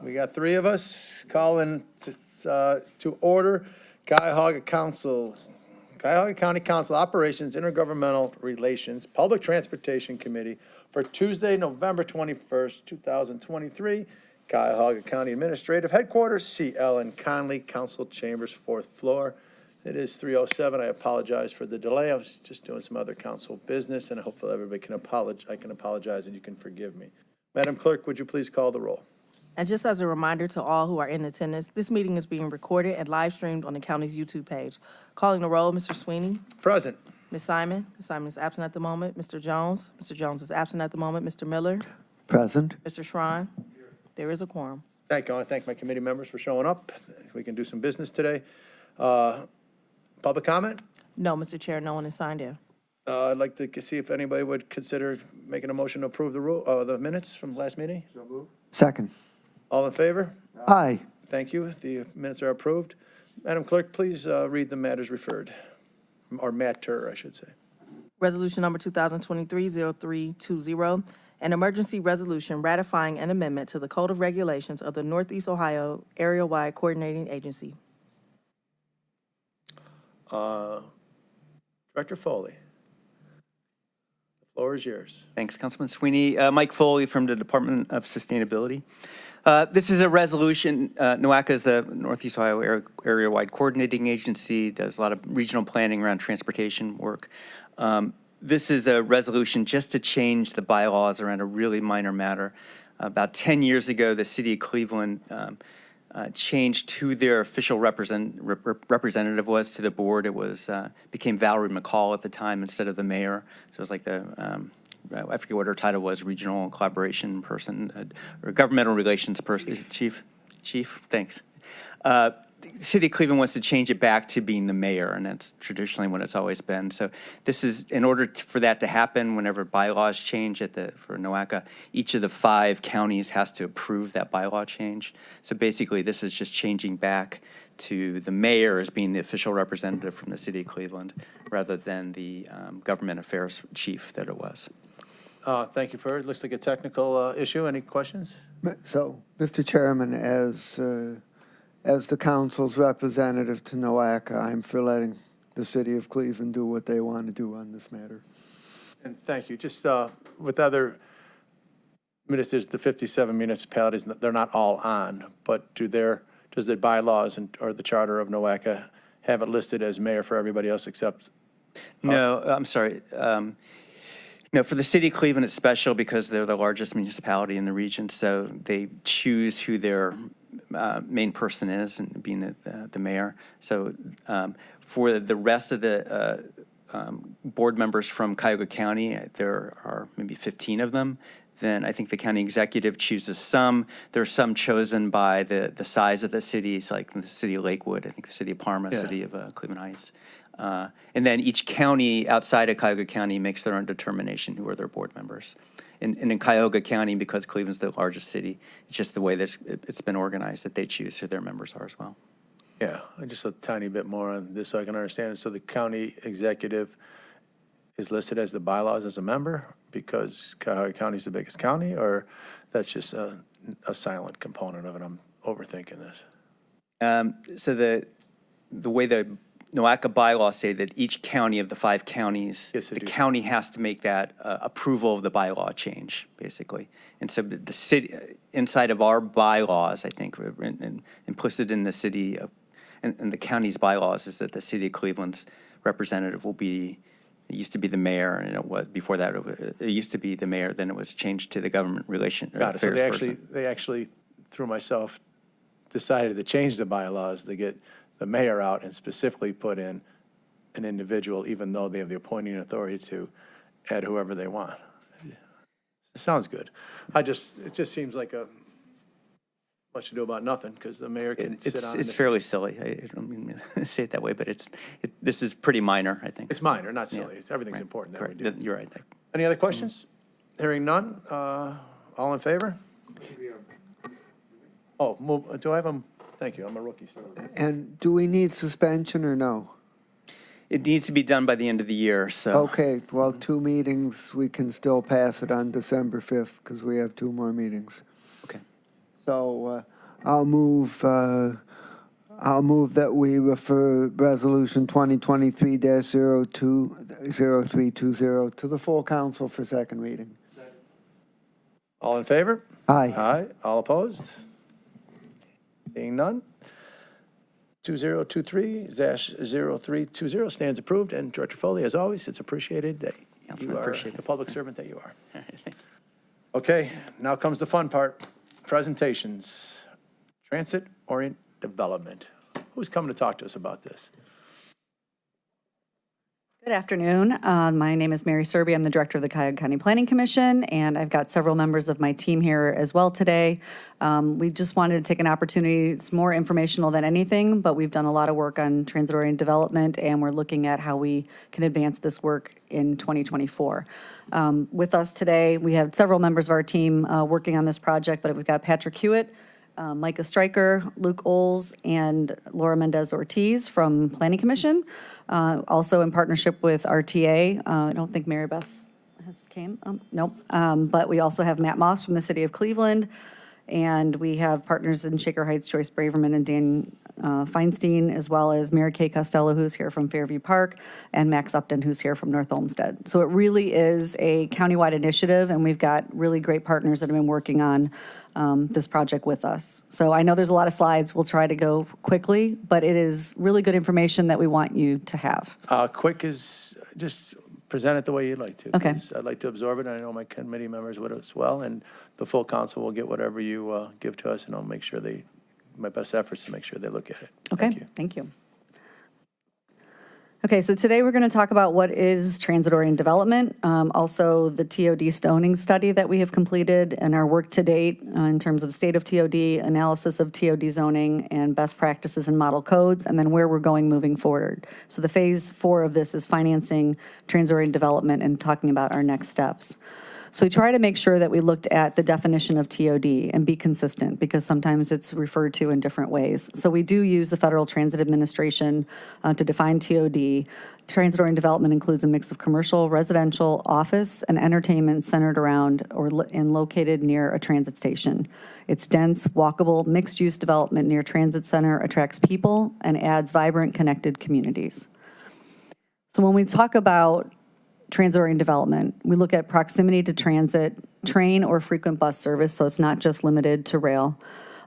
We got three of us calling to order Cuyahoga County Council Operations Intergovernmental Relations Public Transportation Committee for Tuesday, November 21st, 2023. Cuyahoga County Administrative Headquarters, CL and Conley, Council Chambers, 4th floor. It is 3:07. I apologize for the delay. I was just doing some other council business, and hopefully everybody can apologize. I can apologize, and you can forgive me. Madam Clerk, would you please call the roll? And just as a reminder to all who are in attendance, this meeting is being recorded and live streamed on the county's YouTube page. Calling the roll, Mr. Sweeney. Present. Ms. Simon. Ms. Simon is absent at the moment. Mr. Jones. Mr. Jones is absent at the moment. Mr. Miller. Present. Mr. Shrine. There is a quorum. Thank you. I want to thank my committee members for showing up. We can do some business today. Public comment? No, Mr. Chair, no one is signed in. I'd like to see if anybody would consider making a motion to approve the minutes from last meeting. So moved. Second. All in favor? Aye. Thank you. The minutes are approved. Madam Clerk, please read the matters referred, or matter, I should say. Resolution number 2023-0320, an emergency resolution ratifying an amendment to the Code of Regulations of the Northeast Ohio Area-Wide Coordinating Agency. Director Foley, the floor is yours. Thanks, Councilman Sweeney. Mike Foley from the Department of Sustainability. This is a resolution. NOACA is the Northeast Ohio Area-Wide Coordinating Agency, does a lot of regional planning around transportation work. This is a resolution just to change the bylaws around a really minor matter. About 10 years ago, the city of Cleveland changed who their official representative was to the board. It was became Valerie McCall at the time instead of the mayor. So it was like the I forget what her title was, regional collaboration person or governmental relations person, chief. Thanks. The city of Cleveland wants to change it back to being the mayor, and that's traditionally what it's always been. So this is, in order for that to happen, whenever bylaws change for NOACA, each of the 5 counties has to approve that bylaw change. So basically, this is just changing back to the mayor as being the official representative from the city of Cleveland, rather than the government affairs chief that it was. Thank you for it. Looks like a technical issue. Any questions? So, Mr. Chairman, as the council's representative to NOACA, I'm for letting the city of Cleveland do what they want to do on this matter. And thank you. Just with other ministers, the 57 municipalities, they're not all on, but does the bylaws or the charter of NOACA have it listed as mayor for everybody else except? No, I'm sorry. No, for the city of Cleveland, it's special because they're the largest municipality in the region, so they choose who their main person is, and being the mayor. So for the rest of the board members from Cuyahoga County, there are maybe 15 of them. Then I think the county executive chooses some. There are some chosen by the size of the cities, like in the city of Lakewood, I think the city of Parma, yeah. City of Cleveland Heights. And then each county outside of Cuyahoga County makes their own determination who are their board members. And in Cuyahoga County, because Cleveland's the largest city, it's just the way that it's been organized that they choose who their members are as well. Yeah, just a tiny bit more on this so I can understand it. So the county executive is listed as the bylaws as a member because Cuyahoga County is the biggest county, or that's just a silent component of it? I'm overthinking this. So the way the NOACA bylaws say that each county of the 5 counties, yes, the county has to make that approval of the bylaw change, basically. And so the city, inside of our bylaws, I think, and implicit in the city of, and the county's bylaws is that the city of Cleveland's representative will be, it used to be the mayor, and it was, before that, it used to be the mayor, then it was changed to the government relation affairs so person. They actually, through myself, decided to change the bylaws to get the mayor out and specifically put in an individual, even though they have the appointing authority to add whoever they want. It sounds good. It just seems like much to do about nothing, because the mayor can sit on. It's fairly silly. I don't mean to say it that way, but this is pretty minor, I think. It's minor, not silly. Yeah. Everything's right. important that Correct. we do. You're right. Any other questions? Hearing none. All in favor? Oh, move. Do I have them? Thank you. I'm a rookie still. And do we need suspension or no? It needs to be done by the end of the year, so. Okay, well, 2 meetings, we can still pass it on December 5th because we have 2 more meetings. Okay. So I'll move that we refer Resolution 2023-0320 to the full council for second reading. All in favor? Aye. Aye. All opposed? Seeing none. 2023-0320 stands approved. And Director Foley, as always, it's appreciated that Councilman, you are appreciate the it. public servant that you are. Okay, now comes the fun part, presentations. Transit-oriented development. Who's coming to talk to us about this? Good afternoon. My name is Mary Serby. I'm the director of the Cuyahoga County Planning Commission, and I've got several members of my team here as well today. We just wanted to take an opportunity. It's more informational than anything, but we've done a lot of work on transit-oriented development, and we're looking at how we can advance this work in 2024. With us today, we have several members of our team working on this project, but we've got Patrick Hewitt, Micah Stryker, Luke Oles, and Laura Mendez-Ortiz from Planning Commission. Also in partnership with RTA. I don't think Mary Beth has came. Nope. But we also have Matt Moss from the city of Cleveland. And we have partners in Shaker Heights, Joyce Braverman and Dan Feinstein, as well as Mary Kay Costello, who's here from Fairview Park, and Max Upton, who's here from North Olmsted. So it really is a countywide initiative, and we've got really great partners that have been working on this project with us. So I know there's a lot of slides. We'll try to go quickly, but it is really good information that we want you to have. Quick is just present it the way you'd like to. Okay. 'Cause I'd like to absorb it, and I know my committee members would as well, and the full council will get whatever you give to us, and I'll make sure my best efforts to make sure they look at it. Okay, Thank you. thank you. Okay, so today we're going to talk about what is transit-oriented development, also the TOD zoning study that we have completed and our work to date in terms of state of TOD, analysis of TOD zoning, and best practices and model codes, and then where we're going moving forward. So the phase 4 of this is financing transit-oriented development and talking about our next steps. So we try to make sure that we looked at the definition of TOD and be consistent, because sometimes it's referred to in different ways. So we do use the Federal Transit Administration to define TOD. Transit-oriented development includes a mix of commercial, residential, office, and entertainment centered around and located near a transit station. It's dense, walkable, mixed-use development near transit center, attracts people, and adds vibrant, connected communities. So when we talk about transit-oriented development, we look at proximity to transit, train or frequent bus service, so it's not just limited to rail,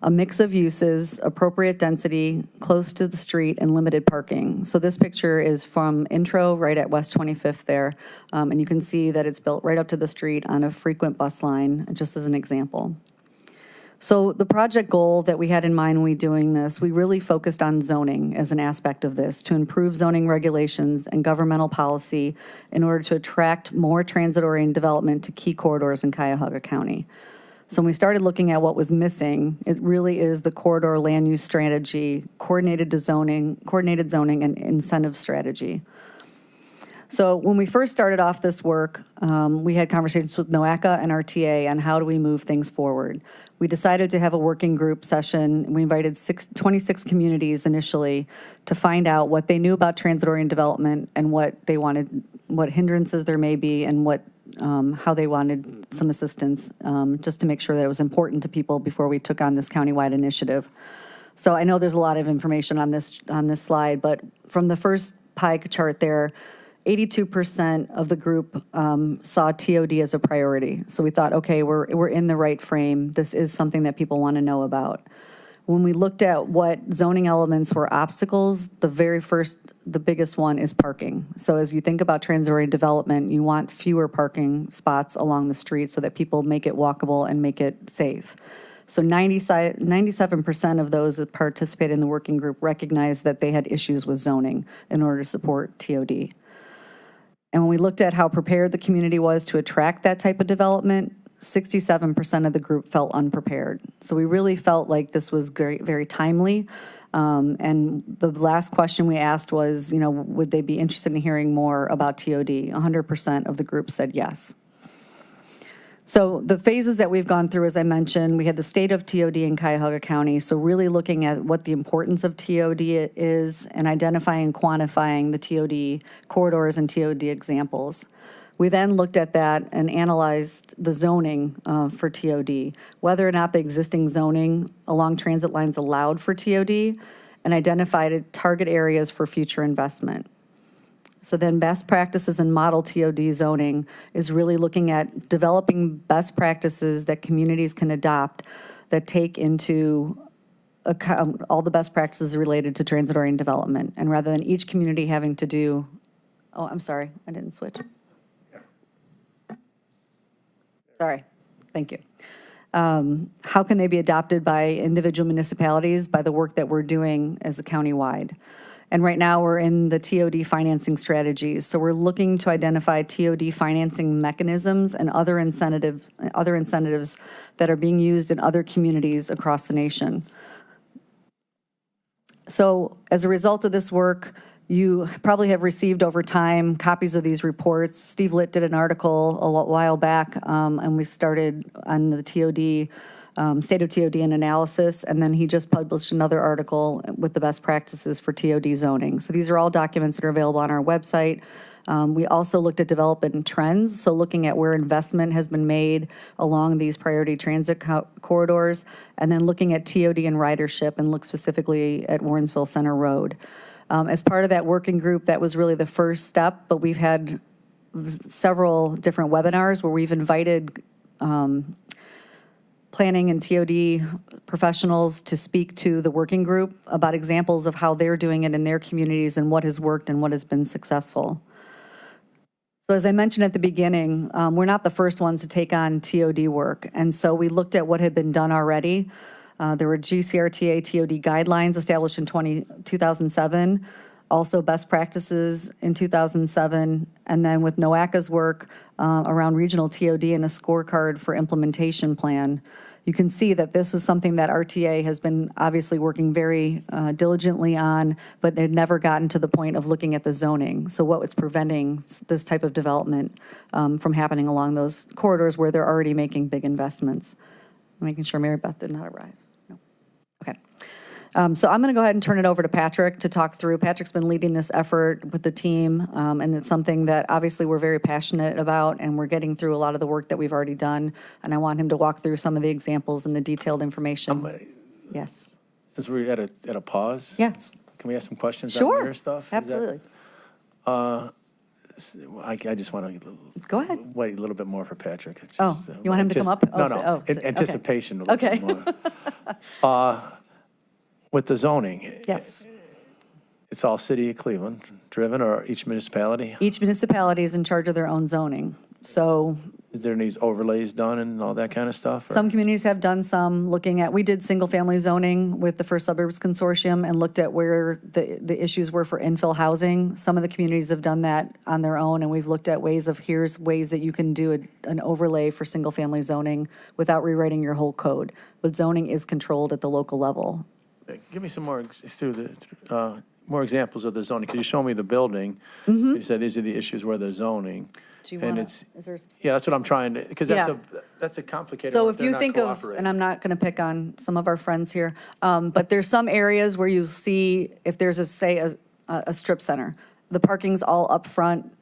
a mix of uses, appropriate density, close to the street, and limited parking. So this picture is from Intro, right at West 25th there, and you can see that it's built right up to the street on a frequent bus line, just as an example. So the project goal that we had in mind when we doing this, we really focused on zoning as an aspect of this to improve zoning regulations and governmental policy in order to attract more transit-oriented development to key corridors in Cuyahoga County. So when we started looking at what was missing, it really is the corridor land use strategy, coordinated zoning, and incentive strategy. So when we first started off this work, we had conversations with NOACA and RTA on how do we move things forward. We decided to have a working group session. We invited 26 communities initially to find out what they knew about transit-oriented development and what they wanted, what hindrances there may be, and how they wanted some assistance, just to make sure that it was important to people before we took on this countywide initiative. So I know there's a lot of information on this slide, but from the first pie chart there, 82% of the group saw TOD as a priority. So we thought, okay, we're in the right frame. This is something that people want to know about. When we looked at what zoning elements were obstacles, the biggest one is parking. So as you think about transit-oriented development, you want fewer parking spots along the street so that people make it walkable and make it safe. So 97% of those that participated in the working group recognized that they had issues with zoning in order to support TOD. And when we looked at how prepared the community was to attract that type of development, 67% of the group felt unprepared. So we really felt like this was very timely. And the last question we asked was, would they be interested in hearing more about TOD? 100% of the group said yes. So the phases that we've gone through, as I mentioned, we had the state of TOD in Cuyahoga County, so really looking at what the importance of TOD is and identifying and quantifying the TOD corridors and TOD examples. We then looked at that and analyzed the zoning for TOD, whether or not the existing zoning along transit lines allowed for TOD, and identified target areas for future investment. So then best practices and model TOD zoning is really looking at developing best practices that communities can adopt that take into account all the best practices related to transit-oriented development. And rather than each community having to do, oh, I'm sorry, I didn't switch. Sorry, thank you. How can they be adopted by individual municipalities? By the work that we're doing as a county-wide. And right now, we're in the TOD financing strategies. So we're looking to identify TOD financing mechanisms and other incentives that are being used in other communities across the nation. So as a result of this work, you probably have received over time copies of these reports. Steve Litt did an article a while back, and we started on the TOD, state of TOD and analysis, and then he just published another article with the best practices for TOD zoning. So these are all documents that are available on our website. We also looked at development trends, so looking at where investment has been made along these priority transit corridors, and then looking at TOD and ridership, and look specifically at Warrensville Center Road. As part of that working group, that was really the first step, but we've had several different webinars where we've invited planning and TOD professionals to speak to the working group about examples of how they're doing it in their communities and what has worked and what has been successful. So as I mentioned at the beginning, we're not the first ones to take on TOD work, and so we looked at what had been done already. There were GCRTA TOD guidelines established in 2007, also best practices in 2007, and then with NOACA's work around regional TOD and a scorecard for implementation plan. You can see that this is something that RTA has been obviously working very diligently on, but they've never gotten to the point of looking at the zoning. So what was preventing this type of development from happening along those corridors where they're already making big investments? Making sure Mary Beth did not arrive. No. Okay. So I'm going to go ahead and turn it over to Patrick to talk through. Patrick's been leading this effort with the team, and it's something that obviously we're very passionate about, and we're getting through a lot of the work that we've already done, and I want him to walk through some of the examples and the detailed information. Yes. Since we're at a pause? Yes. Can we ask some questions Sure. on your stuff? Absolutely. I just want to Go ahead. wait a little bit more for Patrick. It's Oh, just, you want him to come up? No, Oh, so- no, oh, so- okay. anticipation a little Okay. bit more. With the zoning, Yes. it's all city of Cleveland driven, or each municipality? Each municipality is in charge of their own zoning. So Is there any overlays done and all that kind of stuff? or- some communities have done some looking at, we did single-family zoning with the First Suburbs Consortium and looked at where the issues were for infill housing. Some of the communities have done that on their own, and we've looked at ways that you can do an overlay for single-family zoning without rewriting your whole code. But zoning is controlled at the local level. Give me some more, more examples of the zoning. Could you show me the building? You said these are the issues where the zoning. Do you And wanna- it's, is there a yeah, that's what I'm trying to, because Yeah. that's a complicated So one. if They're you not think of, cooperating. and I'm not going to pick on some of our friends here, but there's some areas where you see if there's a strip center, the parking's all up front,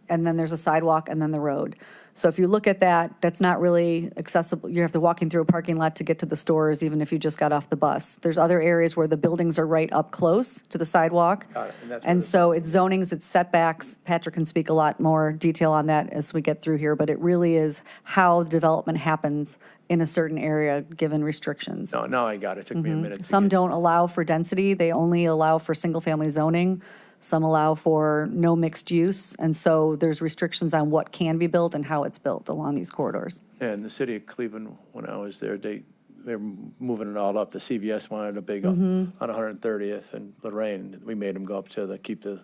and then there's a sidewalk and then the road. So if you look at that, that's not really accessible. You have to walk in through a parking lot to get to the stores, even if you just got off the bus. There's other areas where the buildings are right up close to the sidewalk. Got it, and that's where And the so it's zonings, it's setbacks. Patrick can speak a lot more detail on that as we get through here, but it really is how the development happens in a certain area, given restrictions. No, now I got it. It took me a minute. to Some get- don't allow for density, they only allow for single-family zoning. Some allow for no mixed use, and so there's restrictions on what can be built and how it's built along these corridors. And the city of Cleveland, when I was there, they're moving it all up. The CVS wanted a big on 130th and Lorraine. We made them go up to keep the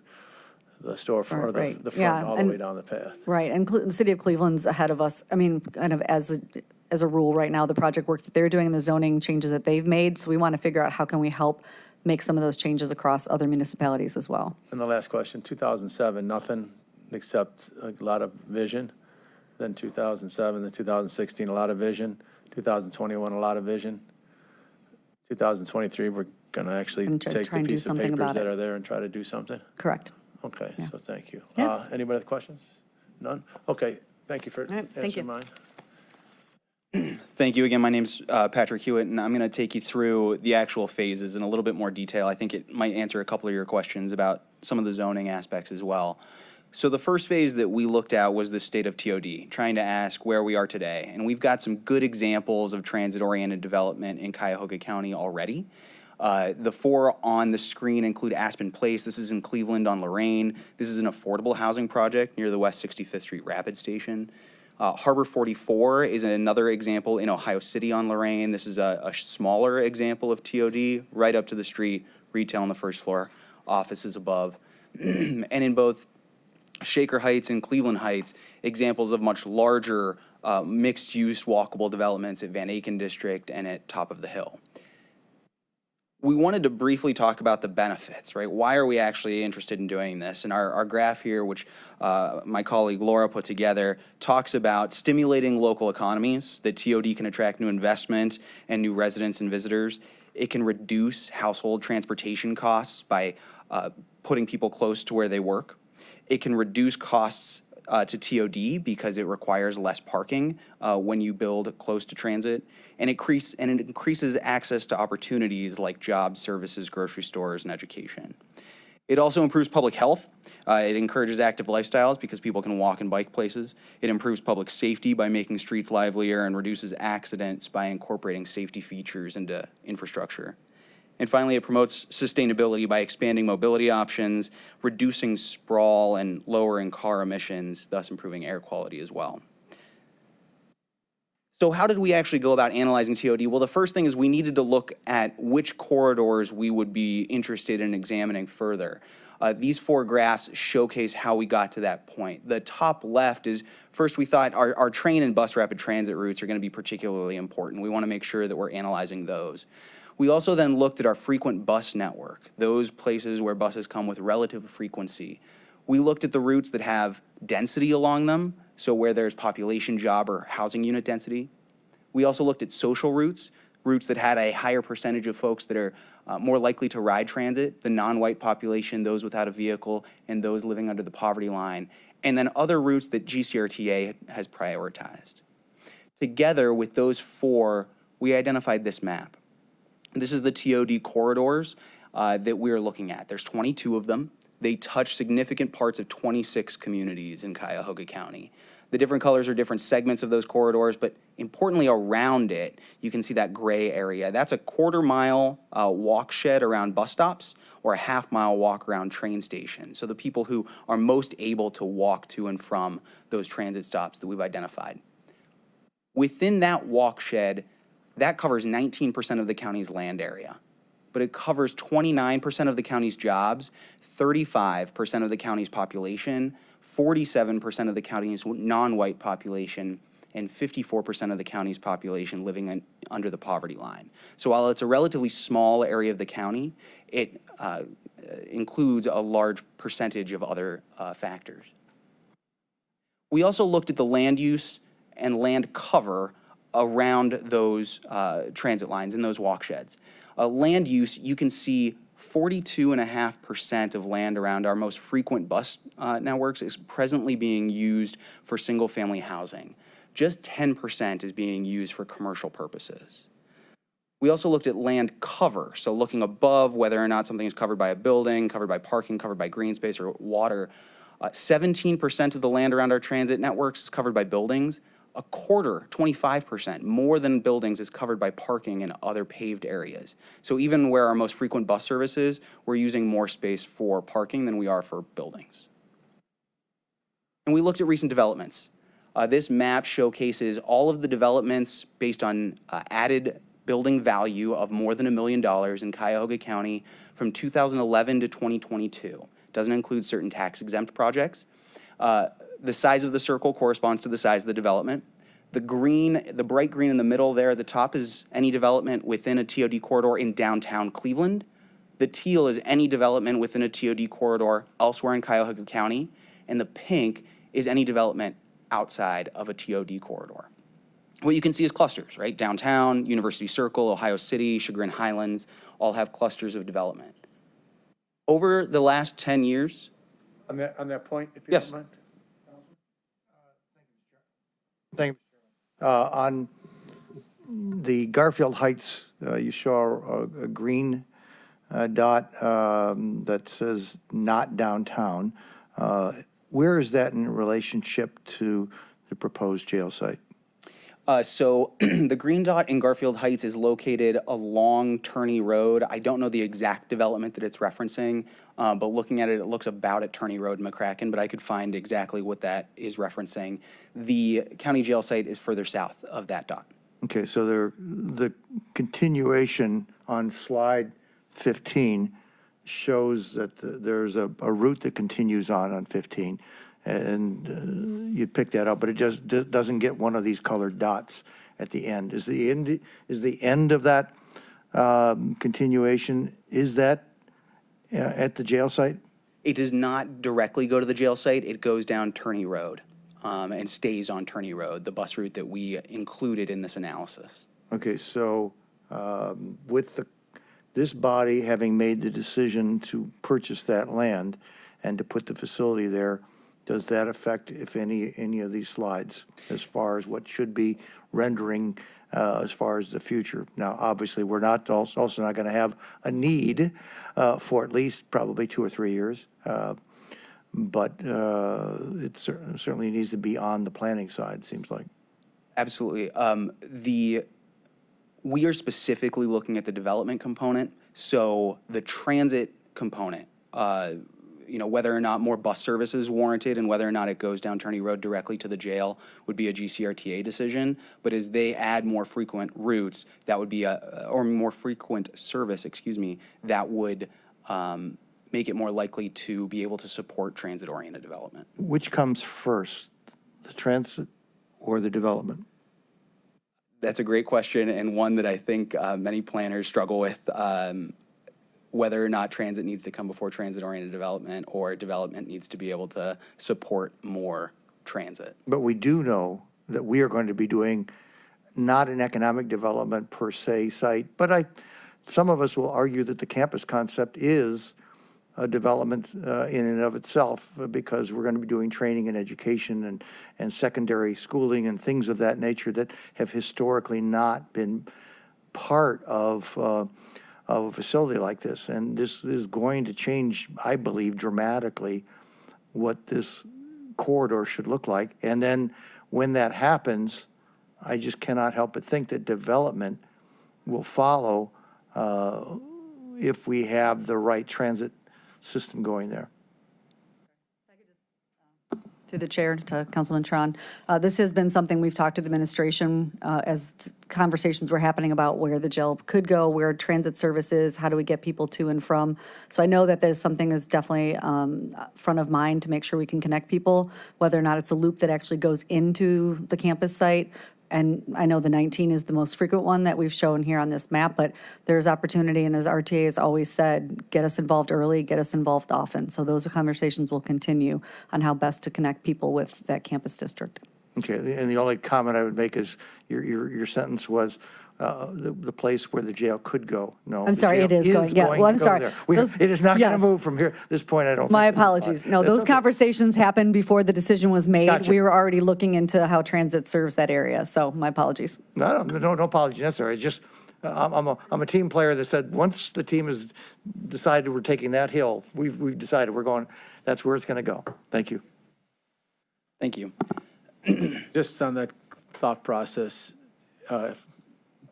storefront, or Right, the yeah, front all the and- way down the path. Right, and the city of Cleveland's ahead of us. I mean, kind of as a rule right now, the project work that they're doing and the zoning changes that they've made, so we want to figure out how can we help make some of those changes across other municipalities as well. And the last question, 2007, nothing except a lot of vision. Then 2007, then 2016, a lot of vision. 2021, a lot of vision. 2023, we're going to actually And take try the and do piece of something papers about that it. are there and try to do something. Correct. Okay, so thank you. Yes. Anybody have questions? None? Okay, thank you for right, thank you. answering mine. Thank you again. My name's Patrick Hewitt, and I'm going to take you through the actual phases in a little bit more detail. I think it might answer a couple of your questions about some of the zoning aspects as well. So the first phase that we looked at was the state of TOD, trying to ask where we are today. And we've got some good examples of transit-oriented development in Cuyahoga County already. The four on the screen include Aspen Place. This is in Cleveland on Lorraine. This is an affordable housing project near the West 65th Street Rapid Station. Harbor 44 is another example in Ohio City on Lorraine. This is a smaller example of TOD, right up to the street, retail on the first floor, offices above. And in both Shaker Heights and Cleveland Heights, examples of much larger mixed-use walkable developments at Van Aken District and at Top of the Hill. We wanted to briefly talk about the benefits, right? Why are we actually interested in doing this? And our graph here, which my colleague Laura put together, talks about stimulating local economies, that TOD can attract new investment and new residents and visitors. It can reduce household transportation costs by putting people close to where they work. It can reduce costs to TOD because it requires less parking when you build close to transit. And it increases access to opportunities like jobs, services, grocery stores, and education. It also improves public health. It encourages active lifestyles because people can walk and bike places. It improves public safety by making streets livelier and reduces accidents by incorporating safety features into infrastructure. And finally, it promotes sustainability by expanding mobility options, reducing sprawl, and lowering car emissions, thus improving air quality as well. So how did we actually go about analyzing TOD? Well, the first thing is we needed to look at which corridors we would be interested in examining further. These four graphs showcase how we got to that point. The top left is, first we thought our train and bus rapid transit routes are going to be particularly important. We want to make sure that we're analyzing those. We also then looked at our frequent bus network, those places where buses come with relative frequency. We looked at the routes that have density along them, so where there's population, job, or housing unit density. We also looked at social routes, routes that had a higher percentage of folks that are more likely to ride transit, the non-white population, those without a vehicle, and those living under the poverty line, and then other routes that GCRTA has prioritized. Together with those four, we identified this map. This is the TOD corridors that we're looking at. There's 22 of them. They touch significant parts of 26 communities in Cuyahoga County. The different colors are different segments of those corridors, but importantly around it, you can see that gray area. That's a quarter-mile walk shed around bus stops or a half-mile walk around train stations. So the people who are most able to walk to and from those transit stops that we've identified. Within that walk shed, that covers 19% of the county's land area, but it covers 29% of the county's jobs, 35% of the county's population, 47% of the county's non-white population, and 54% of the county's population living under the poverty line. So while it's a relatively small area of the county, it includes a large percentage of other factors. We also looked at the land use and land cover around those transit lines and those walk sheds. Land use, you can see 42.5% of land around our most frequent bus networks is presently being used for single-family housing. Just 10% is being used for commercial purposes. We also looked at land cover, so looking above whether or not something is covered by a building, covered by parking, covered by green space or water. 17% of the land around our transit networks is covered by buildings. A quarter, 25%, more than buildings is covered by parking and other paved areas. So even where our most frequent bus service is, we're using more space for parking than we are for buildings. And we looked at recent developments. This map showcases all of the developments based on added building value of more than $1 million in Cuyahoga County from 2011 to 2022. Doesn't include certain tax exempt projects. The size of the circle corresponds to the size of the development. The green, the bright green in the middle there at the top is any development within a TOD corridor in downtown Cleveland. The teal is any development within a TOD corridor elsewhere in Cuyahoga County. And the pink is any development outside of a TOD corridor. What you can see is clusters, right? Downtown, University Circle, Ohio City, Chagrin Highlands, all have clusters of development. Over the last 10 years. On that point, if you Yes. don't mind. Thank you. On the Garfield Heights, you show a green dot that says not downtown. Where is that in relationship to the proposed jail site? So the green dot in Garfield Heights is located along Turney Road. I don't know the exact development that it's referencing, but looking at it, it looks about at Turney Road, McCracken, but I could find exactly what that is referencing. The county jail site is further south of that dot. Okay, so the continuation on slide 15 shows that there's a route that continues on 15. And you pick that up, but it just doesn't get one of these colored dots at the end. Is the end of that continuation, is that at the jail site? It does not directly go to the jail site. It goes down Turney Road and stays on Turney Road, the bus route that we included in this analysis. Okay, so with this body having made the decision to purchase that land and to put the facility there, does that affect, if any of these slides, as far as what should be rendering as far as the future? Now, obviously, we're not also not going to have a need for at least probably 2 or 3 years, but it certainly needs to be on the planning side, seems like. Absolutely. We are specifically looking at the development component, so the transit component, whether or not more bus service is warranted and whether or not it goes down Turney Road directly to the jail would be a GCRTA decision. But as they add more frequent routes, that would be or more frequent service, that would make it more likely to be able to support transit-oriented development. Which comes first, the transit or the development? That's a great question, and one that I think many planners struggle with. Whether or not transit needs to come before transit-oriented development, or development needs to be able to support more transit. But we do know that we are going to be doing not an economic development per se site, but some of us will argue that the campus concept is a development in and of itself, because we're going to be doing training and education and secondary schooling and things of that nature that have historically not been part of a facility like this. And this is going to change, I believe, dramatically what this corridor should look like. And then when that happens, I just cannot help but think that development will follow if we have the right transit system going there. Through the chair to Councilman Tron. This has been something we've talked to the administration as conversations were happening about where the jail could go, where transit service is, how do we get people to and from. So I know that there's something that's definitely front of mind to make sure we can connect people, whether or not it's a loop that actually goes into the campus site. And I know the 19 is the most frequent one that we've shown here on this map, but there's opportunity, and as RTA has always said, get us involved early, get us involved often. So those conversations will continue on how best to connect people with that campus district. Okay, and the only comment I would make is your sentence was the place where the jail could go. No, I'm sorry, it is going, yeah, well, I'm sorry. It is not going to Yes. move from here, this point, I don't think. My apologies. No, That's those okay. conversations happened before the decision was made. Gotcha. We were already looking into how transit serves that area, so my apologies. No apology necessary. It's just, I'm a team player that said, once the team has decided we're taking that hill, we've decided we're going, that's where it's going to go. Thank you. Thank you. Just on that thought process,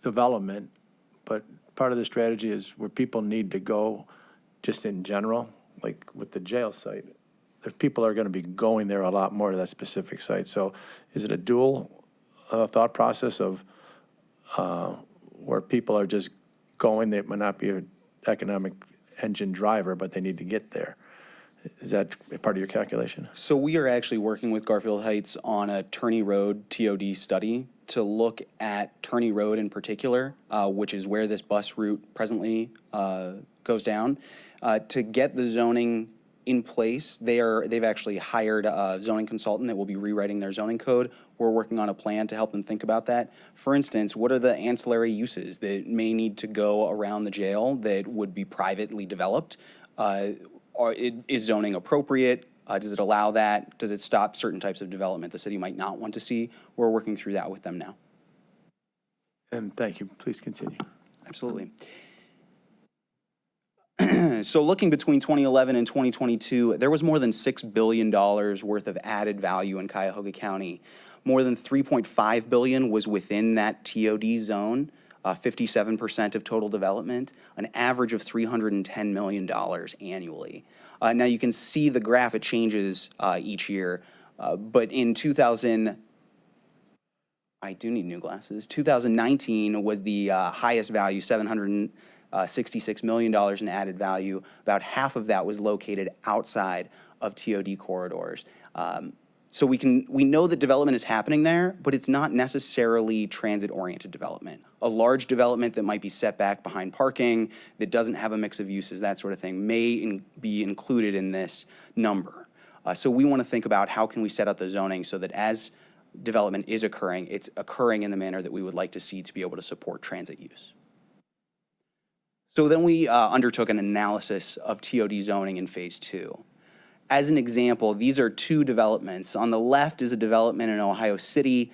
development, but part of the strategy is where people need to go just in general, like with the jail site. If people are going to be going there a lot more to that specific site. So is it a dual thought process of where people are just going, they might not be an economic engine driver, but they need to get there? Is that part of your calculation? So we are actually working with Garfield Heights on a Turney Road TOD study to look at Turney Road in particular, which is where this bus route presently goes down. To get the zoning in place, they've actually hired a zoning consultant that will be rewriting their zoning code. We're working on a plan to help them think about that. For instance, what are the ancillary uses that may need to go around the jail that would be privately developed? Is zoning appropriate? Does it allow that? Does it stop certain types of development the city might not want to see? We're working through that with them now. And thank you. Please continue. Absolutely. So looking between 2011 and 2022, there was more than $6 billion worth of added value in Cuyahoga County. More than $3.5 billion was within that TOD zone, 57% of total development, an average of $310 million annually. Now you can see the graph, it changes each year, but in 2019 was the highest value, $766 million in added value. About half of that was located outside of TOD corridors. So we know that development is happening there, but it's not necessarily transit-oriented development. A large development that might be set back behind parking, that doesn't have a mix of uses, that sort of thing, may be included in this number. So we want to think about how can we set up the zoning so that as development is occurring, it's occurring in the manner that we would like to see to be able to support transit use. So then we undertook an analysis of TOD zoning in phase 2. As an example, these are two developments. On the left is a development in Ohio City.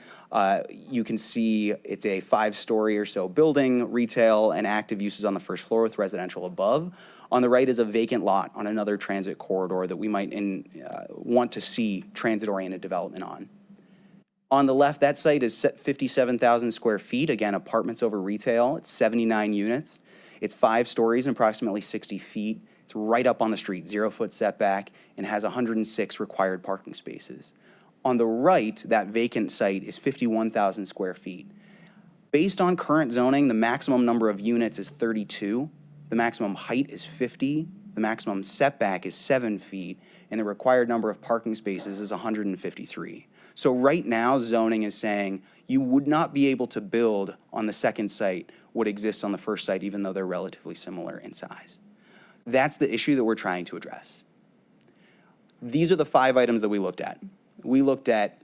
You can see it's a 5-story or so building, retail and active uses on the first floor with residential above. On the right is a vacant lot on another transit corridor that we might want to see transit-oriented development on. On the left, that site is 57,000 square feet, again, apartments over retail. It's 79 units. It's 5 stories and approximately 60 feet. It's right up on the street, 0-foot setback, and has 106 required parking spaces. On the right, that vacant site is 51,000 square feet. Based on current zoning, the maximum number of units is 32, the maximum height is 50, the maximum setback is 7 feet, and the required number of parking spaces is 153. So right now, zoning is saying you would not be able to build on the second site what exists on the first site, even though they're relatively similar in size. That's the issue that we're trying to address. These are the 5 items that we looked at. We looked at,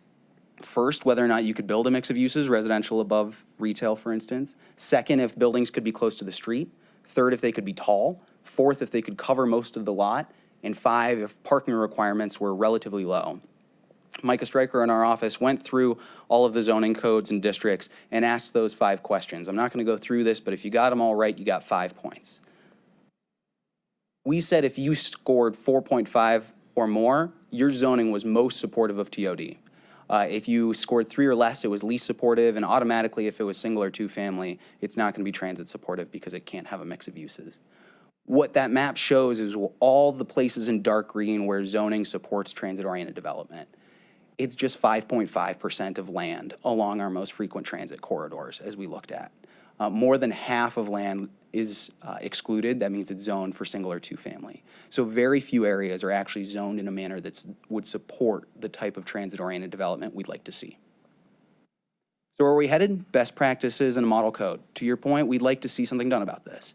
first, whether or not you could build a mix of uses, residential above retail, for instance. Second, if buildings could be close to the street. Third, if they could be tall. Fourth, if they could cover most of the lot. And 5, if parking requirements were relatively low. Micah Stryker in our office went through all of the zoning codes and districts and asked those 5 questions. I'm not going to go through this, but if you got them all right, you got 5 points. We said if you scored 4.5 or more, your zoning was most supportive of TOD. If you scored 3 or less, it was least supportive, and automatically if it was single or 2 family, it's not going to be transit supportive because it can't have a mix of uses. What that map shows is all the places in dark green where zoning supports transit-oriented development. It's just 5.5% of land along our most frequent transit corridors, as we looked at. More than half of land is excluded. That means it's zoned for single or 2 family. So very few areas are actually zoned in a manner that would support the type of transit-oriented development we'd like to see. So where are we headed? Best practices and a model code. To your point, we'd like to see something done about this.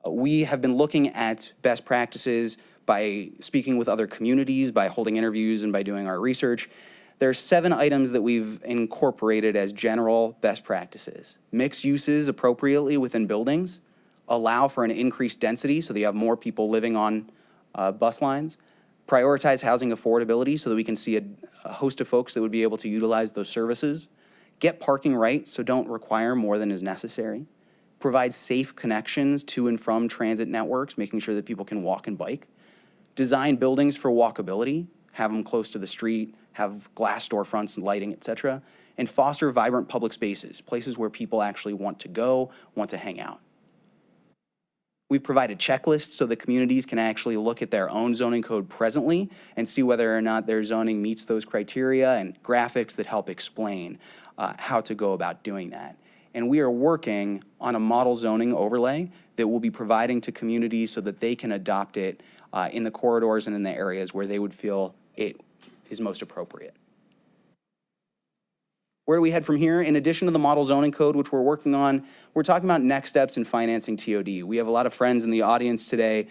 We have been looking at best practices by speaking with other communities, by holding interviews, and by doing our research. There are 7 items that we've incorporated as general best practices. Mix uses appropriately within buildings, allow for an increased density so that you have more people living on bus lines, prioritize housing affordability so that we can see a host of folks that would be able to utilize those services, get parking right so don't require more than is necessary, provide safe connections to and from transit networks, making sure that people can walk and bike, design buildings for walkability, have them close to the street, have glass storefronts and lighting, et cetera, and foster vibrant public spaces, places where people actually want to go, want to hang out. We've provided checklists so that communities can actually look at their own zoning code presently and see whether or not their zoning meets those criteria, and graphics that help explain how to go about doing that. And we are working on a model zoning overlay that we'll be providing to communities so that they can adopt it in the corridors and in the areas where they would feel it is most appropriate. Where do we head from here? In addition to the model zoning code, which we're working on, we're talking about next steps in financing TOD. We have a lot of friends in the audience today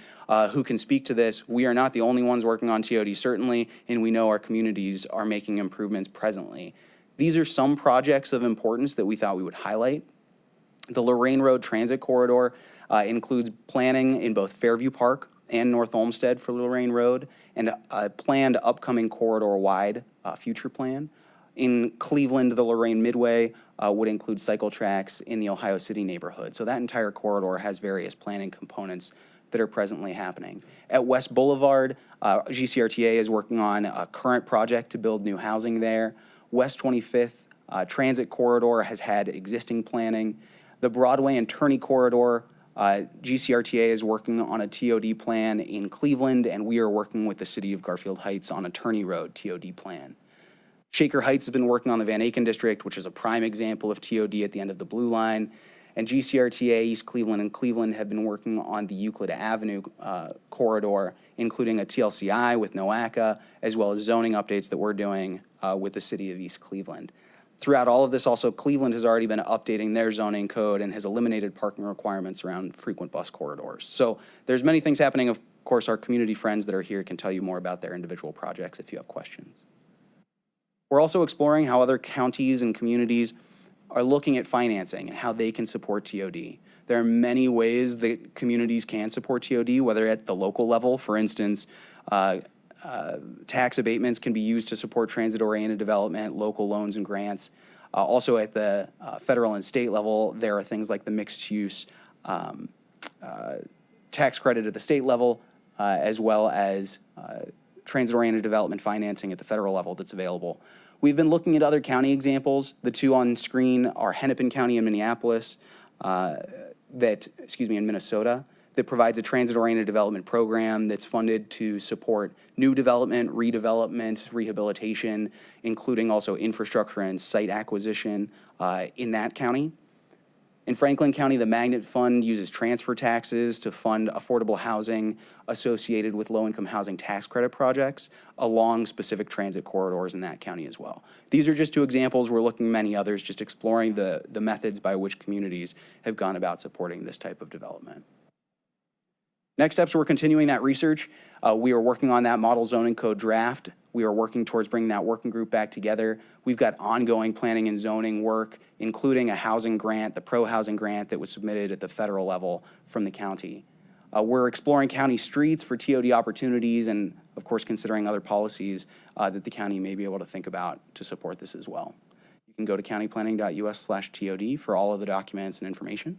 who can speak to this. We are not the only ones working on TOD, certainly, and we know our communities are making improvements presently. These are some projects of importance that we thought we would highlight. The Lorraine Road Transit Corridor includes planning in both Fairview Park and North Olmsted for Lorraine Road, and a planned upcoming corridor-wide future plan. In Cleveland, the Lorraine Midway would include cycle tracks in the Ohio City neighborhood. So that entire corridor has various planning components that are presently happening. At West Boulevard, GCRTA is working on a current project to build new housing there. West 25th Transit Corridor has had existing planning. The Broadway and Turney Corridor, GCRTA is working on a TOD plan in Cleveland, and we are working with the city of Garfield Heights on a Turney Road TOD plan. Shaker Heights has been working on the Van Aken District, which is a prime example of TOD at the end of the blue line. And GCRTA, East Cleveland and Cleveland have been working on the Euclid Avenue corridor, including a TLCI with NOACA, as well as zoning updates that we're doing with the city of East Cleveland. Throughout all of this, also, Cleveland has already been updating their zoning code and has eliminated parking requirements around frequent bus corridors. So there's many things happening. Of course, our community friends that are here can tell you more about their individual projects if you have questions. We're also exploring how other counties and communities are looking at financing and how they can support TOD. There are many ways that communities can support TOD, whether at the local level, for instance, tax abatements can be used to support transit-oriented development, local loans and grants. Also at the federal and state level, there are things like the mixed-use tax credit at the state level, as well as transit-oriented development financing at the federal level that's available. We've been looking at other county examples. The two on screen are Hennepin County in Minneapolis, in Minnesota, that provides a transit-oriented development program that's funded to support new development, redevelopment, rehabilitation, including also infrastructure and site acquisition in that county. In Franklin County, the Magnet Fund uses transfer taxes to fund affordable housing associated with low-income housing tax credit projects along specific transit corridors in that county as well. These are just two examples. We're looking at many others, just exploring the methods by which communities have gone about supporting this type of development. Next steps, we're continuing that research. We are working on that model zoning code draft. We are working towards bringing that working group back together. We've got ongoing planning and zoning work, including a housing grant, the pro-housing grant that was submitted at the federal level from the county. We're exploring county streets for TOD opportunities and, of course, considering other policies that the county may be able to think about to support this as well. You can go to countyplanning.us/TOD for all of the documents and information.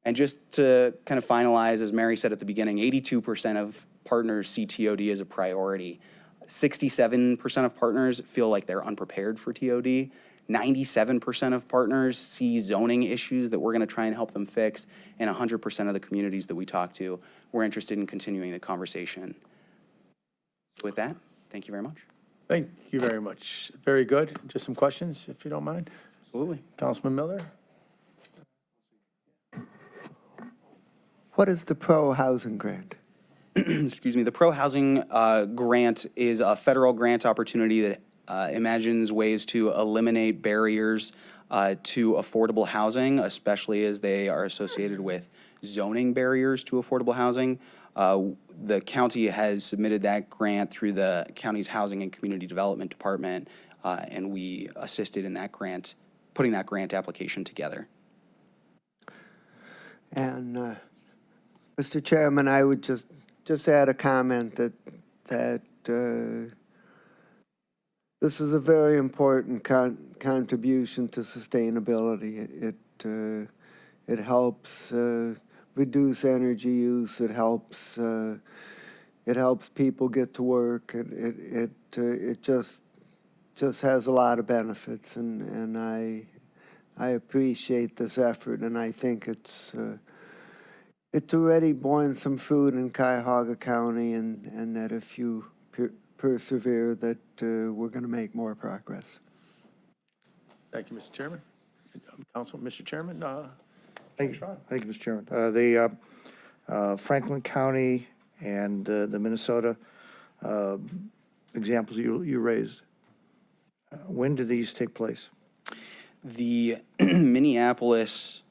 And just to kind of finalize, as Mary said at the beginning, 82% of partners see TOD as a priority. 67% of partners feel like they're unprepared for TOD. 97% of partners see zoning issues that we're going to try and help them fix. And 100% of the communities that we talk to, we're interested in continuing the conversation. So with that, thank you very much. Thank you very much. Very good. Just some questions, if you don't mind. Absolutely. Councilman Miller? What is the pro-housing grant? Excuse me, the pro-housing grant is a federal grant opportunity that imagines ways to eliminate barriers to affordable housing, especially as they are associated with zoning barriers to affordable housing. The county has submitted that grant through the county's Housing and Community Development Department, and we assisted in that grant, putting that grant application together. And Mr. Chairman, I would just add a comment that this is a very important contribution to sustainability. It helps reduce energy use. It helps people get to work. It just has a lot of benefits, and I appreciate this effort, and I think it's already borne some fruit in Cuyahoga County, and that if you persevere, that we're going to make more progress. Thank you, Mr. Chairman. Mr. Chairman, Thank you, Mr. Chairman. The Franklin County and the Minnesota examples you raised, when do these take place? The Minneapolis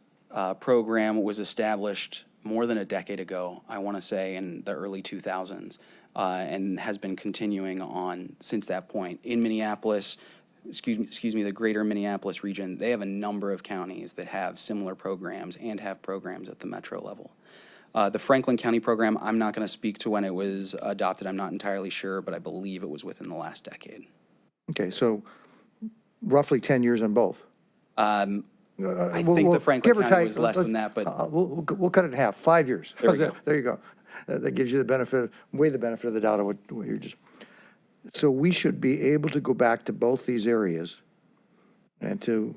program was established more than a decade ago, I want to say in the early 2000s, and has been continuing on since that point. In Minneapolis, excuse me, the greater Minneapolis region, they have a number of counties that have similar programs and have programs at the metro level. The Franklin County program, I'm not going to speak to when it was adopted. I'm not entirely sure, but I believe it was within the last decade. Okay, so roughly 10 years on both. I think the Franklin give or County take, was less than let's- that, but we'll cut it in half, 5 years. There we How's that? go. There you go. That gives you the benefit, the benefit of the doubt of what you're just. So we should be able to go back to both these areas and to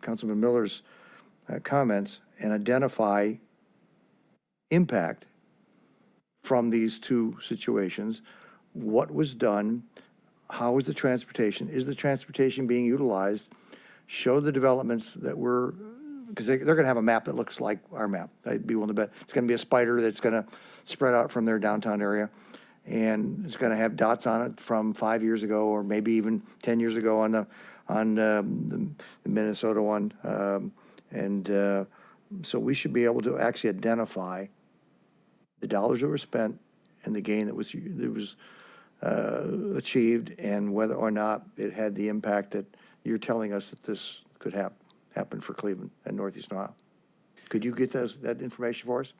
Councilman Miller's comments and identify impact from these two situations. What was done? How was the transportation? Is the transportation being utilized? Show the developments that were, because they're going to have a map that looks like our map. I'd be willing to bet. It's going to be a spider that's going to spread out from their downtown area. And it's going to have dots on it from 5 years ago, or maybe even 10 years ago on the Minnesota one. So we should be able to actually identify the dollars that were spent and the gain that was achieved, and whether or not it had the impact that you're telling us that this could happen for Cleveland and Northeast Ohio. Could you get that information for us?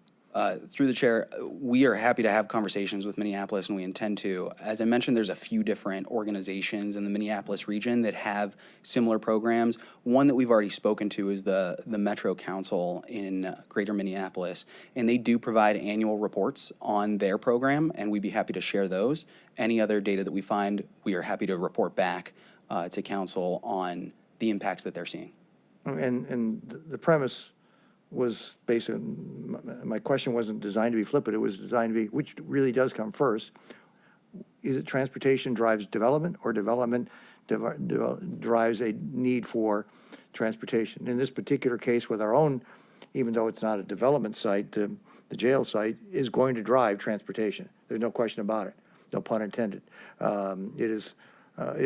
Through the chair, we are happy to have conversations with Minneapolis, and we intend to. As I mentioned, there's a few different organizations in the Minneapolis region that have similar programs. One that we've already spoken to is the Metro Council in Greater Minneapolis, and they do provide annual reports on their program, and we'd be happy to share those. Any other data that we find, we are happy to report back to council on the impacts that they're seeing. And the premise was based on, my question wasn't designed to be flippant, it was designed to be, which really does come first. Is it transportation drives development, or development drives a need for transportation? In this particular case with our own, even though it's not a development site, the jail site is going to drive transportation. There's no question about it, no pun intended. It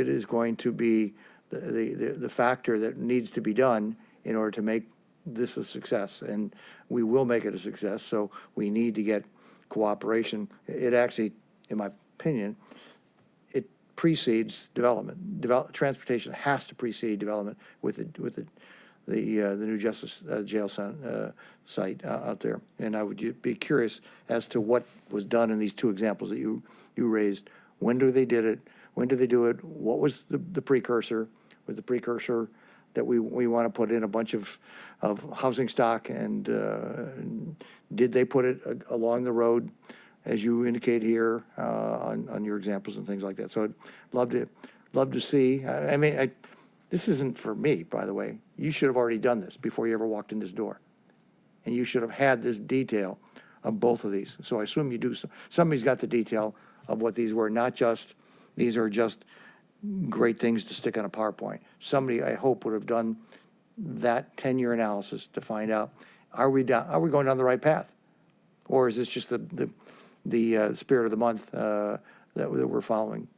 is going to be the factor that needs to be done in order to make this a success, and we will make it a success. So we need to get cooperation. It actually, in my opinion, it precedes development. Transportation has to precede development with the new Justice Jail site out there. And I would be curious as to what was done in these two examples that you raised. When did they did it? When did they do it? What was the precursor? Was the precursor that we want to put in a bunch of housing stock, and did they put it along the road, as you indicate here, on your examples and things like that? So I'd love to see. I mean, this isn't for me, by the way. You should have already done this before you ever walked in this door, and you should have had this detail of both of these. So I assume you do. Somebody's got the detail of what these were, not just these are just great things to stick on a PowerPoint. Somebody, I hope, would have done that 10-year analysis to find out, are we going down the right path? Or is this just the spirit of the month that we're following?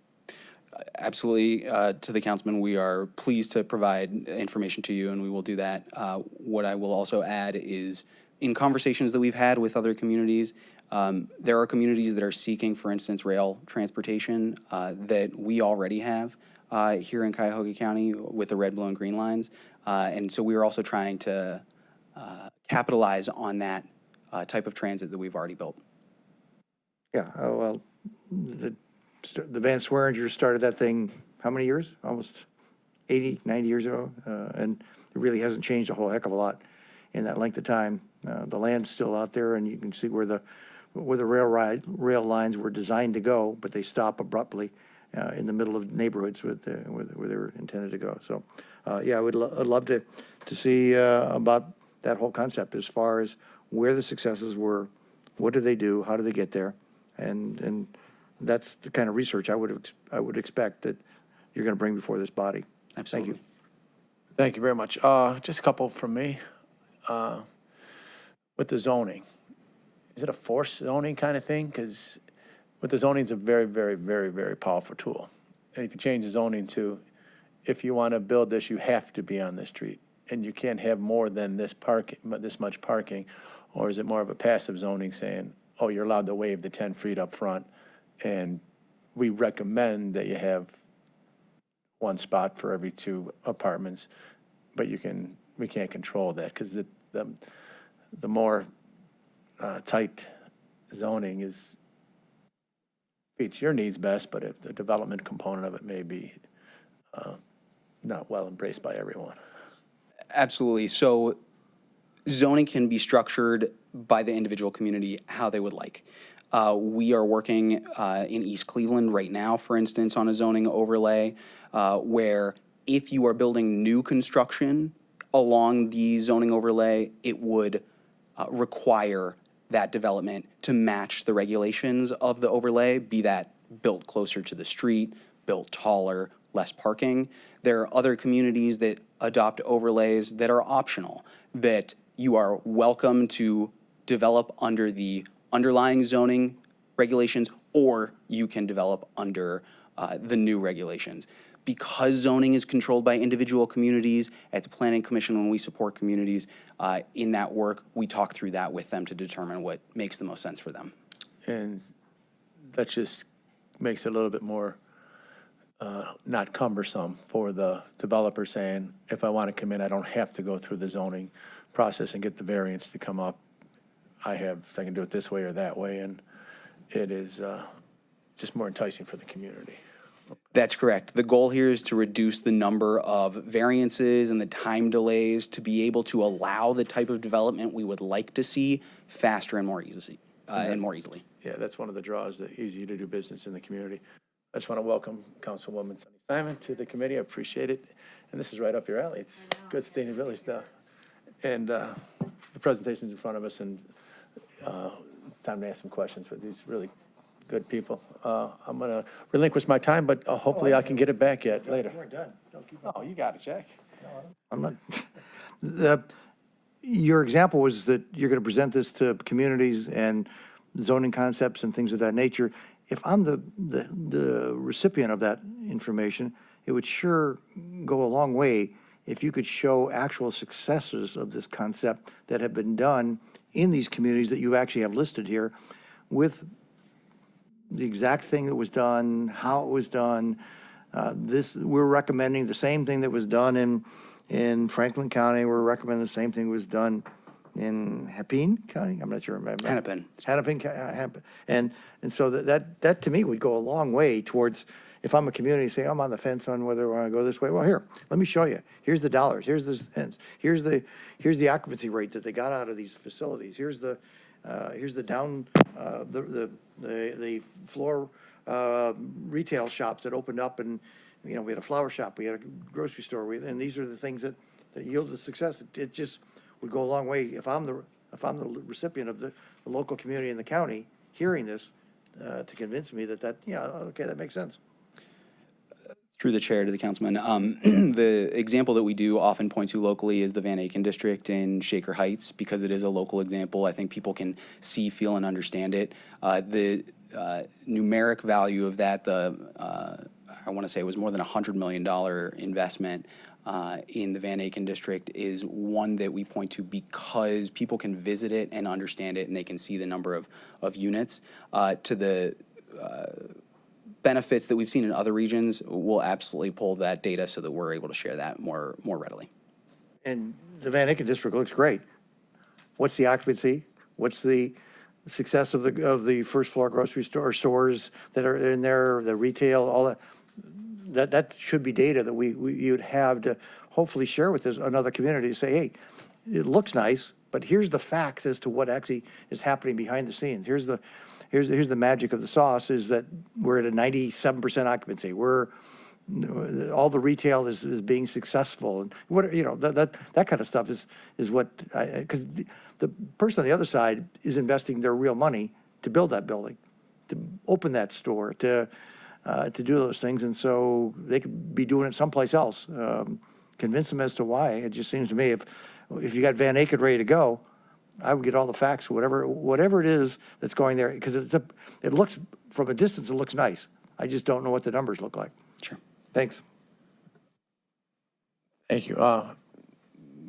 Absolutely. To the councilman, we are pleased to provide information to you, and we will do that. What I will also add is, in conversations that we've had with other communities, there are communities that are seeking, for instance, rail transportation that we already have here in Cuyahoga County with the red, blue, and green lines. And so we are also trying to capitalize on that type of transit that we've already built. Yeah, well, the Van Sweringers started that thing, how many years? Almost 80, 90 years ago. And it really hasn't changed a whole heck of a lot in that length of time. The land's still out there, and you can see where the rail lines were designed to go, but they stop abruptly in the middle of neighborhoods where they were intended to go. So, yeah, I'd love to see about that whole concept as far as where the successes were, what did they do, how did they get there, and that's the kind of research I would expect that you're going to bring before this body. Absolutely. Thank you. Thank you very much. Just a couple from me. With the zoning, is it a forced zoning kind of thing? Because with the zoning, it's a very, very, very, very powerful tool. And you can change the zoning to, if you want to build this, you have to be on the street, and you can't have more than this much parking. Or is it more of a passive zoning saying, oh, you're allowed to waive the 10 feet up front, and we recommend that you have one spot for every 2 apartments, but we can't control that, because the more tight zoning meets your needs best, but if the development component of it may be not well embraced by everyone. Absolutely. So zoning can be structured by the individual community how they would like. We are working in East Cleveland right now, for instance, on a zoning overlay where if you are building new construction along the zoning overlay, it would require that development to match the regulations of the overlay, be that built closer to the street, built taller, less parking. There are other communities that adopt overlays that are optional, that you are welcome to develop under the underlying zoning regulations, or you can develop under the new regulations. Because zoning is controlled by individual communities, at the Planning Commission, when we support communities in that work, we talk through that with them to determine what makes the most sense for them. And that just makes it a little bit more not cumbersome for the developer saying, if I want to come in, I don't have to go through the zoning process and get the variance to come up. I can do it this way or that way, and it is just more enticing for the community. That's correct. The goal here is to reduce the number of variances and the time delays to be able to allow the type of development we would like to see faster and more easily. Yeah, that's one of the draws, that easy to do business in the community. I just want to welcome Councilwoman Sunny Simon to the committee. I appreciate it. And this is right up your alley. It's good sustainability stuff. And the presentation's in front of us, and time to ask some questions for these really good people. I'm going to relinquish my time, but hopefully I can get it back yet later. We're done. Don't keep Oh, you got it, Jack. I'm not. Your example was that you're going to present this to communities and zoning concepts and things of that nature. If I'm the recipient of that information, it would sure go a long way if you could show actual successes of this concept that have been done in these communities that you actually have listed here, with the exact thing that was done, how it was done. We're recommending the same thing that was done in Franklin County. We're recommending the same thing was done in Hennepin County. I'm not sure. Hennepin. And so that to me would go a long way towards, if I'm a community, say I'm on the fence on whether I want to go this way. Well, here, let me show you. Here's the dollars. Here's the cents. Here's the occupancy rate that they got out of these facilities. Here's the floor retail shops that opened up, and we had a flower shop, we had a grocery store, and these are the things that yielded success. It just would go a long way if I'm the recipient of the local community in the county hearing this to convince me that okay, that makes sense. Through the chair to the councilman, the example that we do often point to locally is the Van Aken district in Shaker Heights, because it is a local example. I think people can see, feel, and understand it. The numeric value of that, I want to say it was more than $100 million investment in the Van Aken district, is one that we point to because people can visit it and understand it, and they can see the number of units. To the benefits that we've seen in other regions, we'll absolutely pull that data so that we're able to share that more readily. And the Van Aken district looks great. What's the occupancy? What's the success of the first floor grocery stores that are in there, the retail, all that? That should be data that you'd have to hopefully share with another community to say, hey, it looks nice, but here's the facts as to what actually is happening behind the scenes. Here's the magic of the sauce, is that we're at a 97% occupancy. All the retail is being successful, and that kind of stuff is what, because the person on the other side is investing their real money to build that building, to open that store, to do those things, and so they could be doing it someplace else. Convince them as to why. It just seems to me, if you got Van Aken ready to go, I would get all the facts, whatever it is that's going there, because it looks, from a distance, it looks nice. I just don't know what the numbers look like. Sure. Thanks. Thank you.